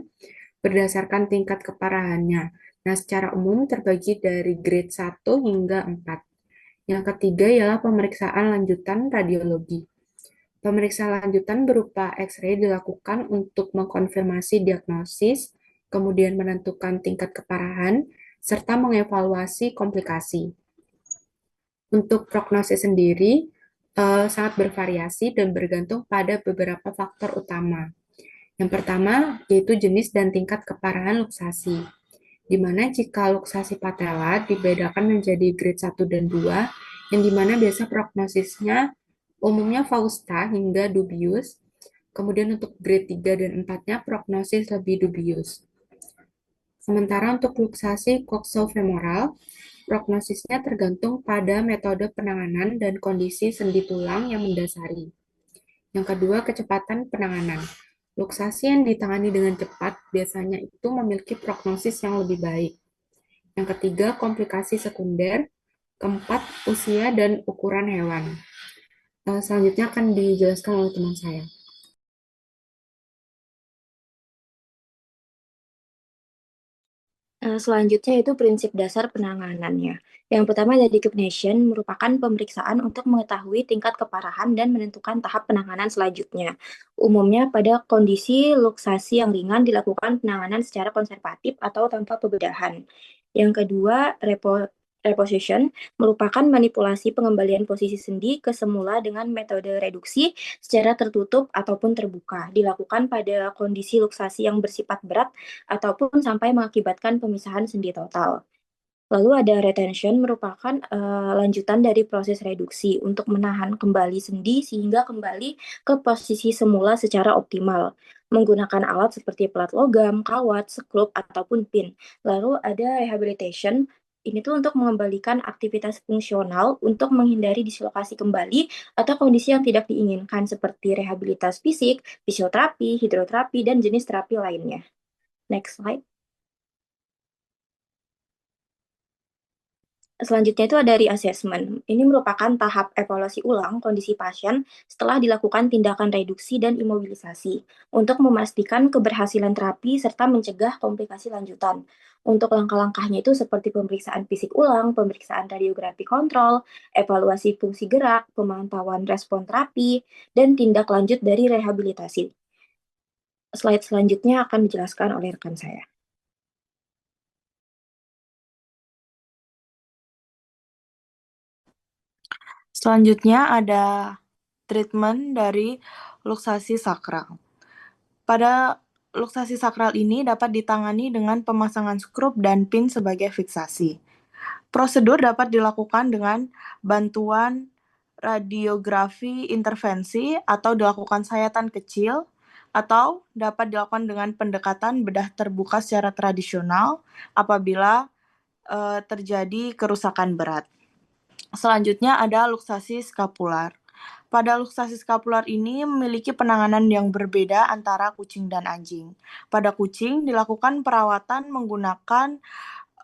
berdasarkan tingkat keparahannya. Nah, secara umum terbagi dari grade 1 hingga 4. Yang ketiga ialah pemeriksaan lanjutan radiologi. Pemeriksaan lanjutan berupa X-ray dilakukan untuk mengkonfirmasi diagnosis, kemudian menentukan tingkat keparahan, serta mengevaluasi komplikasi. Untuk prognosis sendiri, sangat bervariasi dan bergantung pada beberapa faktor utama. Yang pertama, yaitu jenis dan tingkat keparahan luksasi, di mana jika luksasi patella dibedakan menjadi grade 1 dan 2, yang dimana biasa prognosisnya umumnya fausta hingga dubius, kemudian untuk grade 3 dan 4-nya prognosis lebih dubius. Sementara untuk luksasi coxofemoral, prognosisnya tergantung pada metode penanganan dan kondisi sendi tulang yang mendasari. Yang kedua, kecepatan penanganan. Luksasi yang ditangani dengan cepat biasanya itu memiliki prognosis yang lebih baik. Yang ketiga, komplikasi sekunder. Keempat, usia dan ukuran hewan. Selanjutnya akan dijelaskan oleh teman saya. Selanjutnya itu prinsip dasar penanganannya. Yang pertama ada decompression, merupakan pemeriksaan untuk mengetahui tingkat keparahan dan menentukan tahap penanganan selanjutnya. Umumnya pada kondisi luksasi yang ringan dilakukan penanganan secara konservatif atau tanpa pembedahan. Yang kedua, reposition merupakan manipulasi pengembalian posisi sendi ke semula dengan metode reduksi secara tertutup ataupun terbuka, dilakukan pada kondisi luksasi yang bersifat berat ataupun sampai mengakibatkan pemisahan sendi total. Lalu ada retention merupakan lanjutan dari proses reduksi untuk menahan kembali sendi sehingga kembali ke posisi semula secara optimal menggunakan alat seperti pelat logam, kawat, sekrup, ataupun pin. Lalu ada rehabilitation, ini tuh untuk mengembalikan aktivitas fungsional untuk menghindari dislokasi kembali atau kondisi yang tidak diinginkan seperti rehabilitas fisik, fisioterapi, hidroterapi, dan jenis terapi lainnya. Next slide. Selanjutnya itu ada reassessment. Ini merupakan tahap evaluasi ulang kondisi pasien setelah dilakukan tindakan reduksi dan imobilisasi untuk memastikan keberhasilan terapi serta mencegah komplikasi lanjutan. Untuk langkah-langkahnya itu seperti pemeriksaan fisik ulang, pemeriksaan radiografi kontrol, evaluasi fungsi gerak, pemantauan respon terapi, dan tindak lanjut dari rehabilitasi. Slide selanjutnya akan dijelaskan oleh rekan saya. Selanjutnya ada treatment dari luksasi sakral. Pada luksasi sakral ini dapat ditangani dengan pemasangan skrup dan pin sebagai fiksasi. Prosedur dapat dilakukan dengan bantuan radiografi intervensi atau dilakukan sayatan kecil, atau dapat dilakukan dengan pendekatan bedah terbuka secara tradisional apabila terjadi kerusakan berat. Selanjutnya ada luksasi skapular. Pada luksasi skapular ini memiliki penanganan yang berbeda antara kucing dan anjing. Pada kucing dilakukan perawatan menggunakan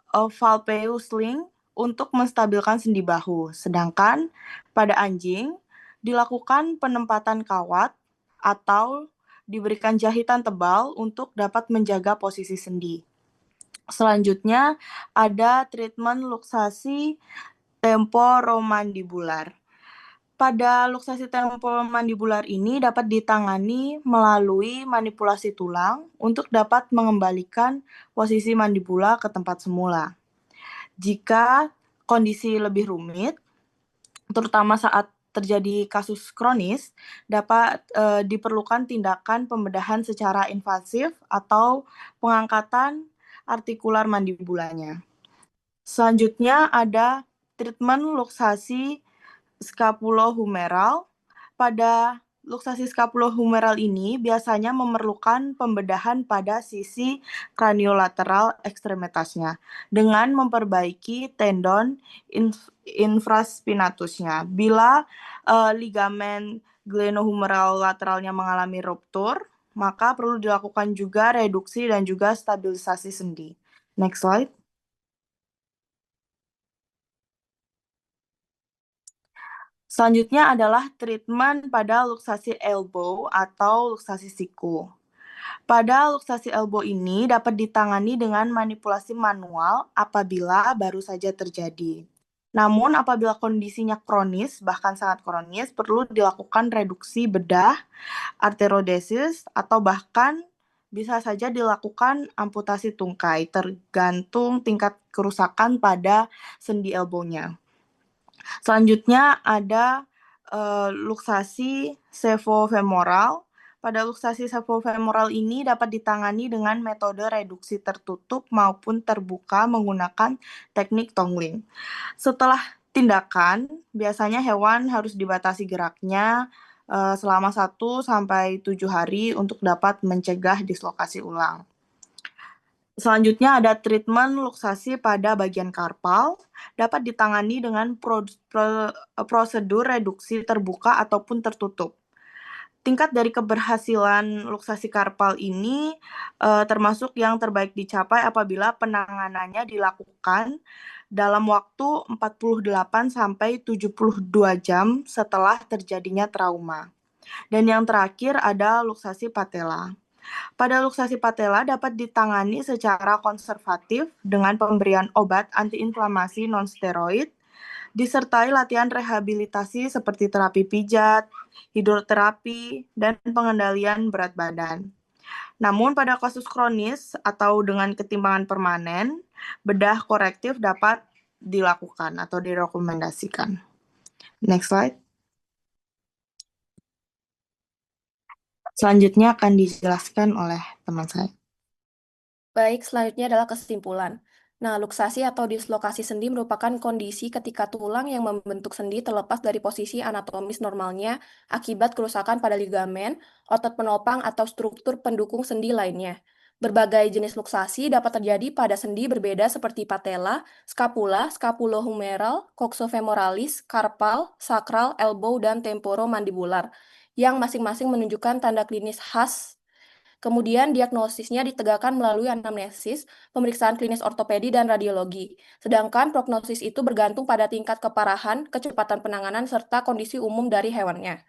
Valpeus sling untuk menstabilkan sendi bahu, sedangkan pada anjing dilakukan penempatan kawat atau diberikan jahitan tebal untuk dapat menjaga posisi sendi. Selanjutnya ada treatment luksasi temporomandibular. Pada luksasi temporomandibular ini dapat ditangani melalui manipulasi tulang untuk dapat mengembalikan posisi mandibula ke tempat semula. Jika kondisi lebih rumit, terutama saat terjadi kasus kronis, dapat diperlukan tindakan pembedahan secara invasif atau pengangkatan artikular mandibulanya. Selanjutnya ada treatment luksasi scapulohumeral. Pada luksasi scapulohumeral ini biasanya memerlukan pembedahan pada sisi kraniolateral ekstremitasnya dengan memperbaiki tendon infraspinatusnya. Bila ligamen glenohumeral lateralnya mengalami ruptur, maka perlu dilakukan juga reduksi dan juga stabilisasi sendi. Next slide. Selanjutnya adalah treatment pada luksasi elbow atau luksasi siku. Pada luksasi elbow ini dapat ditangani dengan manipulasi manual apabila baru saja terjadi. Namun apabila kondisinya kronis, bahkan sangat kronis, perlu dilakukan reduksi bedah, arterodesis, atau bahkan bisa saja dilakukan amputasi tungkai, tergantung tingkat kerusakan pada sendi elbow-nya. Selanjutnya ada luksasi sevofemoral. Pada luksasi sevofemoral ini dapat ditangani dengan metode reduksi tertutup maupun terbuka menggunakan teknik tongling. Setelah tindakan, biasanya hewan harus dibatasi geraknya selama 1-7 hari untuk dapat mencegah dislokasi ulang. Selanjutnya ada treatment luksasi pada bagian karpal, dapat ditangani dengan prosedur reduksi terbuka ataupun tertutup. Tingkat dari keberhasilan luksasi karpal ini termasuk yang terbaik dicapai apabila penanganannya dilakukan dalam waktu 48-72 jam setelah terjadinya trauma. Dan yang terakhir ada luksasi patella. Pada luksasi patella dapat ditangani secara konservatif dengan pemberian obat antiinflamasi non-steroid, disertai latihan rehabilitasi seperti terapi pijat, hidroterapi, dan pengendalian berat badan. Namun pada kasus kronis atau dengan ketimpangan permanen, bedah korektif dapat dilakukan atau direkomendasikan. Next slide. Selanjutnya akan dijelaskan oleh teman saya. Baik, selanjutnya adalah kesimpulan. Nah, luksasi atau dislokasi sendi merupakan kondisi ketika tulang yang membentuk sendi terlepas dari posisi anatomis normalnya akibat kerusakan pada ligamen, otot penopang, atau struktur pendukung sendi lainnya. Berbagai jenis luksasi dapat terjadi pada sendi berbeda seperti patella, scapula, scapulohumeral, coxofemoralis, carpal, sacral, elbow, dan temporomandibular, yang masing-masing menunjukkan tanda klinis khas. Kemudian diagnosisnya ditegakkan melalui anamnesis, pemeriksaan klinis ortopedi, dan radiologi. Sedangkan prognosis itu bergantung pada tingkat keparahan, kecepatan penanganan, serta kondisi umum dari hewannya.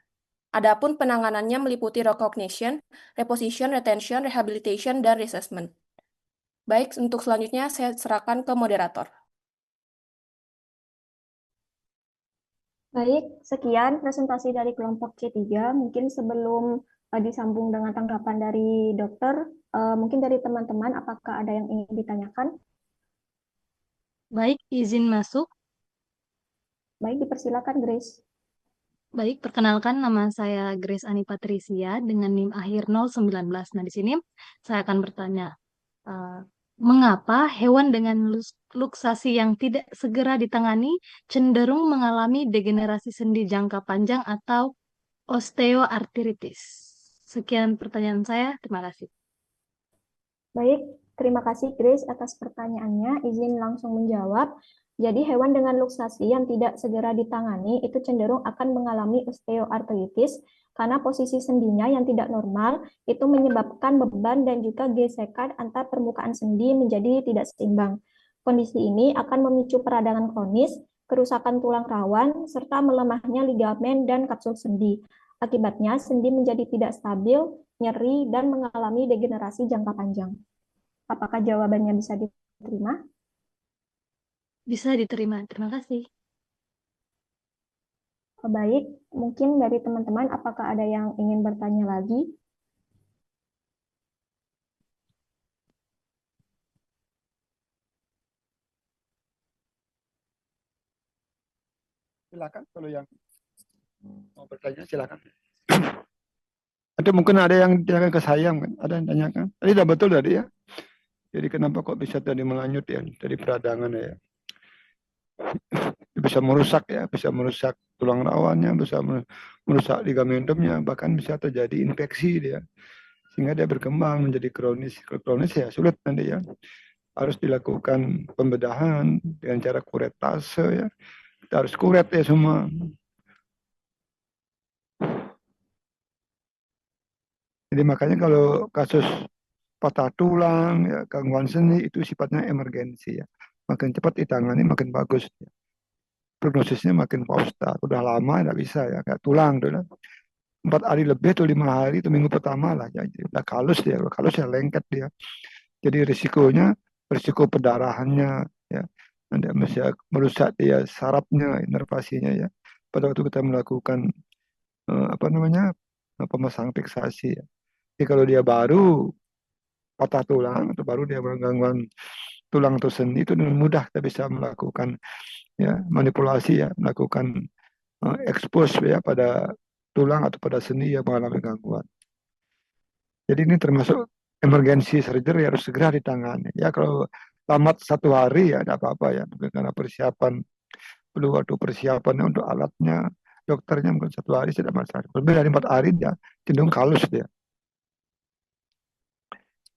Adapun penanganannya meliputi recognition, reposition, retention, rehabilitation, dan reassessment. Baik, untuk selanjutnya saya serahkan ke moderator. Baik, sekian presentasi dari kelompok C3. Mungkin sebelum disambung dengan tanggapan dari dokter, mungkin dari teman-teman apakah ada yang ingin ditanyakan? Baik, izin masuk. Baik, dipersilakan Grace. Baik, perkenalkan nama saya Grace Ani Patricia dengan NIM akhir 019. Nah, di sini saya akan bertanya, mengapa hewan dengan luksasi yang tidak segera ditangani cenderung mengalami degenerasi sendi jangka panjang atau osteoartritis? Sekian pertanyaan saya, terima kasih. Baik, terima kasih Grace atas pertanyaannya. Izin langsung menjawab. Jadi hewan dengan luksasi yang tidak segera ditangani itu cenderung akan mengalami osteoartritis karena posisi sendinya yang tidak normal itu menyebabkan beban dan juga gesekan antar permukaan sendi menjadi tidak seimbang. Kondisi ini akan memicu peradangan kronis, kerusakan tulang rawan, serta melemahnya ligamen dan kapsul sendi. Akibatnya, sendi menjadi tidak stabil, nyeri, dan mengalami degenerasi jangka panjang. Apakah jawabannya bisa diterima? Bisa diterima, terima kasih. Baik, mungkin dari teman-teman apakah ada yang ingin bertanya lagi? Silakan kalau yang mau bertanya silakan. Nanti mungkin ada yang tanyakan ke saya, kan? Ada yang tanyakan. Tadi sudah betul tadi ya. Jadi kenapa kok bisa tadi melanjut ya dari peradangan ya? Bisa merusak ya, bisa merusak tulang rawannya, bisa merusak ligamentumnya, bahkan bisa terjadi infeksi dia. Sehingga dia berkembang menjadi kronis. Kalau kronis ya sulit nanti ya. Harus dilakukan pembedahan dengan cara kuretase ya. Kita harus kuret ya semua. Jadi makanya kalau kasus patah tulang, ya, gangguan sendi itu sifatnya emergensi ya. Makin cepat ditangani makin bagus. Ya. Prognosisnya makin faustar. Udah lama nggak bisa ya, kayak tulang tuh. 4 hari lebih tuh 5 hari itu minggu pertama lah ya. Jadi udah kalus dia, kalus ya lengket dia. Jadi risikonya, risiko pendarahannya ya. Nanti bisa merusak dia sarafnya, inervasinya ya. Pada waktu kita melakukan pemasang fiksasi ya. Jadi kalau dia baru patah tulang atau baru dia gangguan tulang atau sendi itu dengan mudah kita bisa melakukan ya manipulasi ya, melakukan expose ya pada tulang atau pada sendi yang mengalami gangguan. Jadi ini termasuk emergency surgery harus segera ditangani. Ya kalau tamat 1 hari ya tidak apa-apa ya, mungkin karena persiapan perlu waktu persiapannya untuk alatnya, dokternya mungkin 1 hari tidak masalah. Lebih dari 4 hari dia cenderung kalus dia.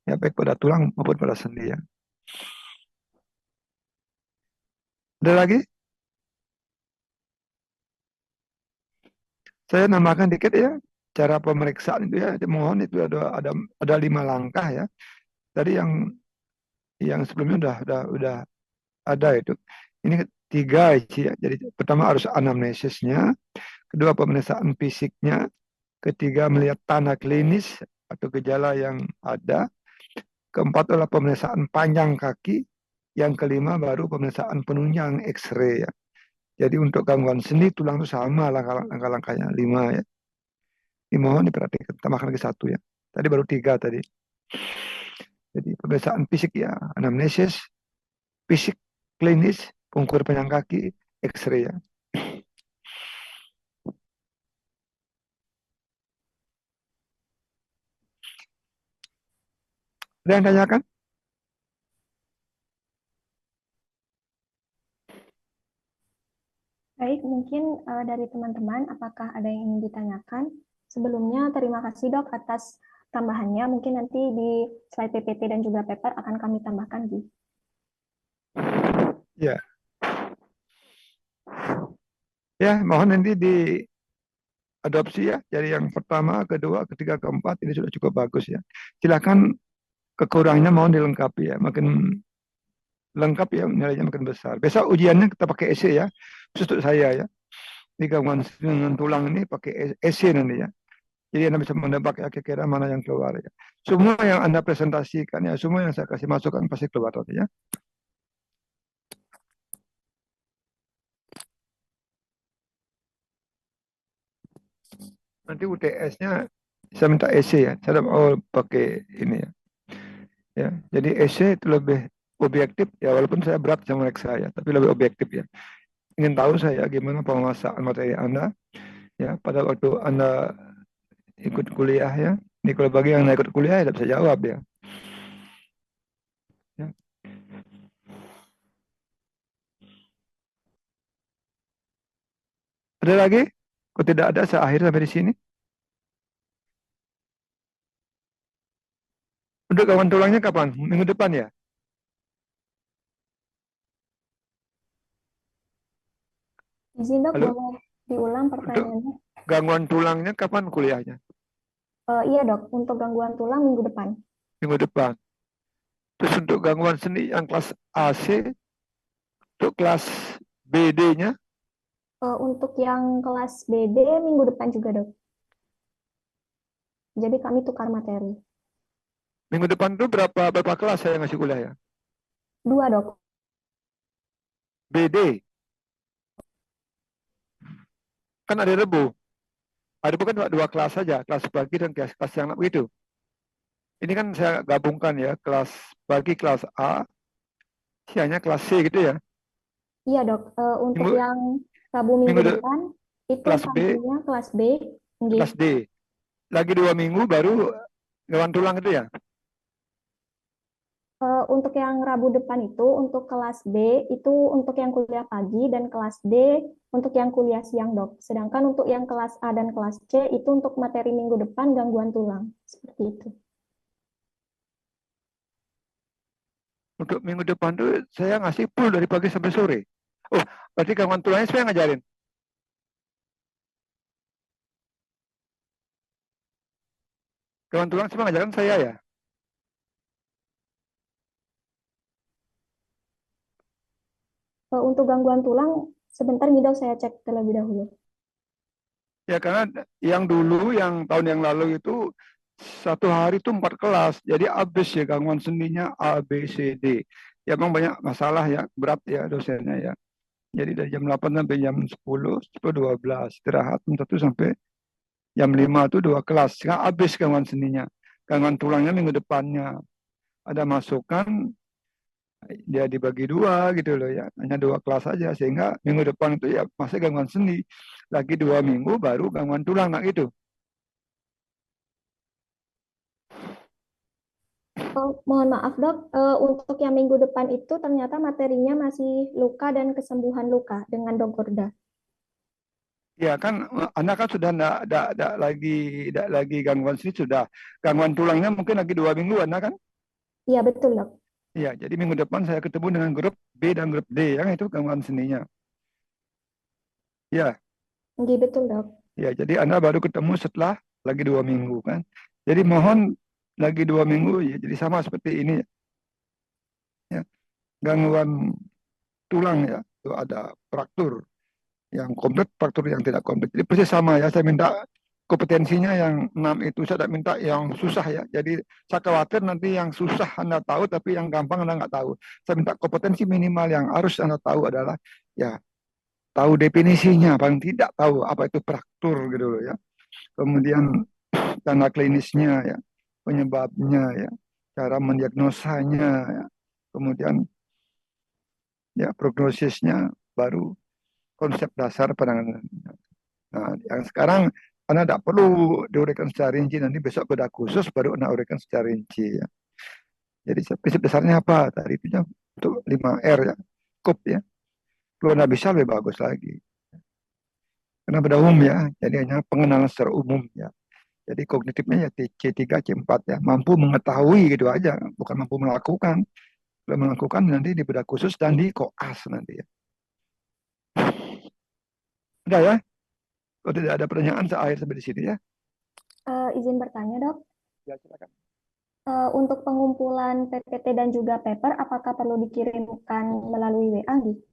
Ya baik pada tulang maupun pada sendi ya. Ada lagi? Saya nambahkan dikit ya cara pemeriksaan itu ya. Mohon itu ada 5 langkah ya. Tadi yang sebelumnya udah ada itu. Ini 3 ya. Jadi pertama harus anamnesisnya, kedua pemeriksaan fisiknya, ketiga melihat tanda klinis atau gejala yang ada, keempat adalah pemeriksaan panjang kaki, yang kelima baru pemeriksaan penunjang X-ray ya. Jadi untuk gangguan sendi tulang itu sama langkah-langkahnya 5 ya. Dimohon diperhatikan, tambahkan lagi 1 ya. Tadi baru 3 tadi. Jadi pemeriksaan fisik ya, anamnesis, fisik, klinis, pengukur panjang kaki, X-ray ya. Ada yang tanyakan? Baik, mungkin dari teman-teman apakah ada yang ingin ditanyakan? Sebelumnya terima kasih dok atas tambahannya. Mungkin nanti di slide PPT dan juga paper akan kami tambahkan di. Ya. Ya, mohon nanti diadopsi ya. Jadi yang pertama, kedua, ketiga, keempat ini sudah cukup bagus ya. Silakan kekurangannya mohon dilengkapi ya. Makin lengkap ya nilainya makin besar. Besok ujiannya kita pakai essay ya. Khusus untuk saya ya. Di gangguan dengan tulang ini pakai essay nanti ya. Jadi Anda bisa menebak ya kira-kira mana yang keluar ya. Semua yang Anda presentasikan ya, semua yang saya kasih masukan pasti keluar nanti ya. Nanti UTS-nya saya minta essay ya. Saya mau pakai ini ya. Ya, jadi essay itu lebih objektif ya, walaupun saya berat sama mereka saya, tapi lebih objektif ya. Ingin tahu saya gimana penguasaan materi Anda ya pada waktu Anda ikut kuliah ya. Ini kalau bagi yang ikut kuliah ya tidak bisa jawab ya. Ya. Ada lagi? Kalau tidak ada, saya akhir sampai di sini. Untuk kawan tulangnya kapan? Minggu depan ya? Izin dok, Halo? boleh diulang Untuk pertanyaannya? gangguan tulangnya kapan kuliahnya? Iya dok, untuk gangguan tulang minggu depan. Minggu depan. Terus untuk gangguan seni yang kelas AC, untuk kelas BD-nya, Untuk yang kelas BD minggu depan juga dok. Jadi kami tukar materi. minggu depan itu berapa kelas saya ngasih kuliah ya? 2 dok. BD. Kan ada Rebu. Ada bukan 2 kelas saja, kelas pagi dan kelas siang begitu. Ini kan saya gabungkan ya, kelas pagi kelas A, siangnya kelas C gitu ya. Iya dok, untuk Minggu, yang Rabu minggu minggu depan itu kelas B, paginya kelas B. Nggih. kelas D. Lagi 2 minggu baru gangguan tulang itu ya. Untuk yang Rabu depan itu untuk kelas B itu untuk yang kuliah pagi dan kelas D untuk yang kuliah siang dok. Sedangkan untuk yang kelas A dan kelas C itu untuk materi minggu depan gangguan tulang. Seperti itu. Untuk minggu depan tuh saya ngasih full dari pagi sampai sore. Oh, berarti gangguan tulangnya saya ngajarin. Gangguan tulang cuma ngajarin saya ya. Untuk gangguan tulang sebentar nih dok, saya cek terlebih dahulu. Ya karena yang dulu, yang tahun yang lalu itu 1 hari itu 4 kelas. Jadi habis ya gangguan sendinya A, B, C, D. Ya memang banyak masalah ya, berat ya dosennya ya. Jadi dari jam 8 sampai jam 10, 12, istirahat jam 1 sampai jam 5 itu 2 kelas. Sekarang habis gangguan sendinya. Gangguan tulangnya minggu depannya. Ada masukan, dia dibagi 2 gitu loh ya. Hanya 2 kelas saja. Sehingga minggu depan itu ya masih gangguan sendi. Lagi 2 minggu baru gangguan tulang, nah gitu. Mohon maaf dok, untuk yang minggu depan itu ternyata materinya masih luka dan kesembuhan luka dengan Dok Gorda. Ya kan, Anda kan sudah enggak lagi gangguan sendi, sudah. Gangguan tulangnya mungkin lagi 2 minggu Anda kan? Iya betul dok. Ya, jadi minggu depan saya ketemu dengan grup B dan grup D, yang itu gangguan sendinya. Ya, Iya betul dok. ya, jadi Anda baru ketemu setelah lagi 2 minggu kan. Jadi mohon lagi 2 minggu ya, jadi sama seperti ini ya. Gangguan tulang ya, itu ada fraktur yang komplit, fraktur yang tidak komplit. Jadi persis sama ya, saya minta kompetensinya yang 6 itu, saya tidak minta yang susah ya. Jadi saya khawatir nanti yang susah Anda tahu, tapi yang gampang Anda nggak tahu. Saya minta kompetensi minimal yang harus Anda tahu adalah ya tahu definisinya, paling tidak tahu apa itu fraktur gitu loh ya. Kemudian tanda klinisnya ya, penyebabnya ya, cara mendiagnosanya ya. Kemudian ya prognosisnya, baru konsep dasar penanganan. Nah, yang sekarang Anda tidak perlu diuraikan secara rinci, nanti besok bedah khusus baru Anda uraikan secara rinci ya. Jadi prinsip dasarnya apa? Tadi itu untuk 5R ya, cukup ya. Kalau Anda bisa lebih bagus lagi. Karena pada umum ya, jadi hanya pengenalan secara umum ya. Jadi kognitifnya ya C3, C4 ya, mampu mengetahui gitu aja, bukan mampu melakukan. Kalau melakukan nanti di bedah khusus dan di koas nanti ya. Udah ya? Kalau tidak ada pertanyaan, saya akhir sampai di sini ya. Izin bertanya dok, Ya, silakan. untuk pengumpulan PPT dan juga paper, apakah perlu dikirimkan melalui WA gitu?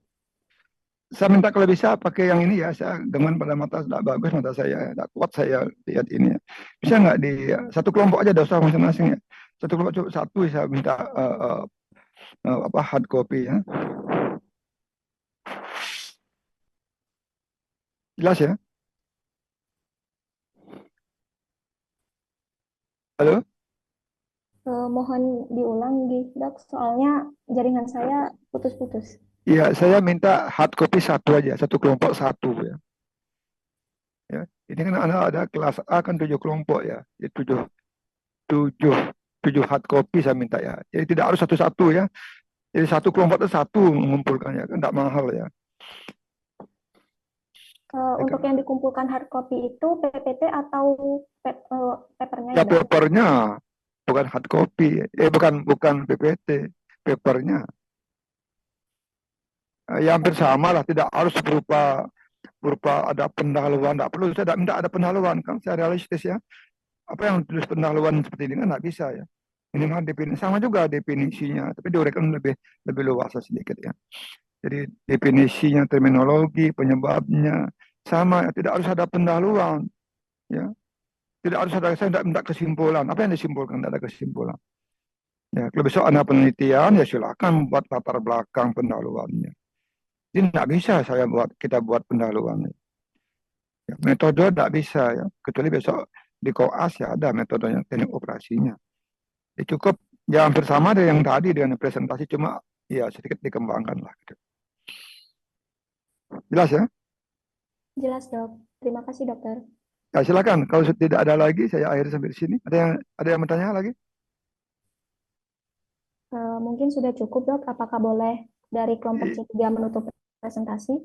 Saya minta kalau bisa pakai yang ini ya, saya gangguan pada mata tidak bagus, mata saya tidak kuat saya lihat ini ya. Bisa nggak di satu kelompok aja, dosa masing-masing ya. Satu kelompok cukup satu, saya minta hard copy ya. Jelas ya? Halo? Mohon diulang, Dok, soalnya jaringan saya putus-putus. Iya, saya minta hard copy satu aja, satu kelompok satu ya. Ya, ini kan ada kelas A kan 7 kelompok ya, jadi 7 hard copy saya minta ya. Jadi tidak harus satu-satu ya. Jadi satu kelompok itu satu mengumpulkannya kan tidak mahal ya. Untuk yang dikumpulkan hard copy itu PPT atau papernya Ya ya, Dok? papernya, bukan hard copy, bukan PPT, papernya. Ya hampir sama lah, tidak harus berupa ada pendahuluan, tidak perlu. Saya tidak minta ada pendahuluan, kan saya realistis ya. Apa yang tulis pendahuluan seperti ini kan tidak bisa ya. Minimal definisi sama juga definisinya, tapi diuraikan lebih luas sedikit ya. Jadi definisinya, terminologi, penyebabnya sama, ya. Tidak harus ada pendahuluan, ya. Tidak harus ada, saya tidak minta kesimpulan. Apa yang disimpulkan? Tidak ada kesimpulan. Ya, kalau besok ada penelitian, ya silakan buat latar belakang pendahuluannya. Jadi tidak bisa kita buat pendahuluan. Ya, metode tidak bisa ya, kecuali besok di koas ya ada metodenya, teknik operasinya. Ya, cukup ya hampir sama dengan yang tadi dengan presentasi, cuma ya sedikit dikembangkan lah. Gitu. Jelas ya? Jelas, Dok. Terima kasih, Dokter. Ya silakan. Kalau tidak ada lagi, saya akhiri sampai di sini. Ada yang bertanya lagi? Mungkin sudah cukup, Dok. Apakah boleh dari kelompok C3 menutup presentasi?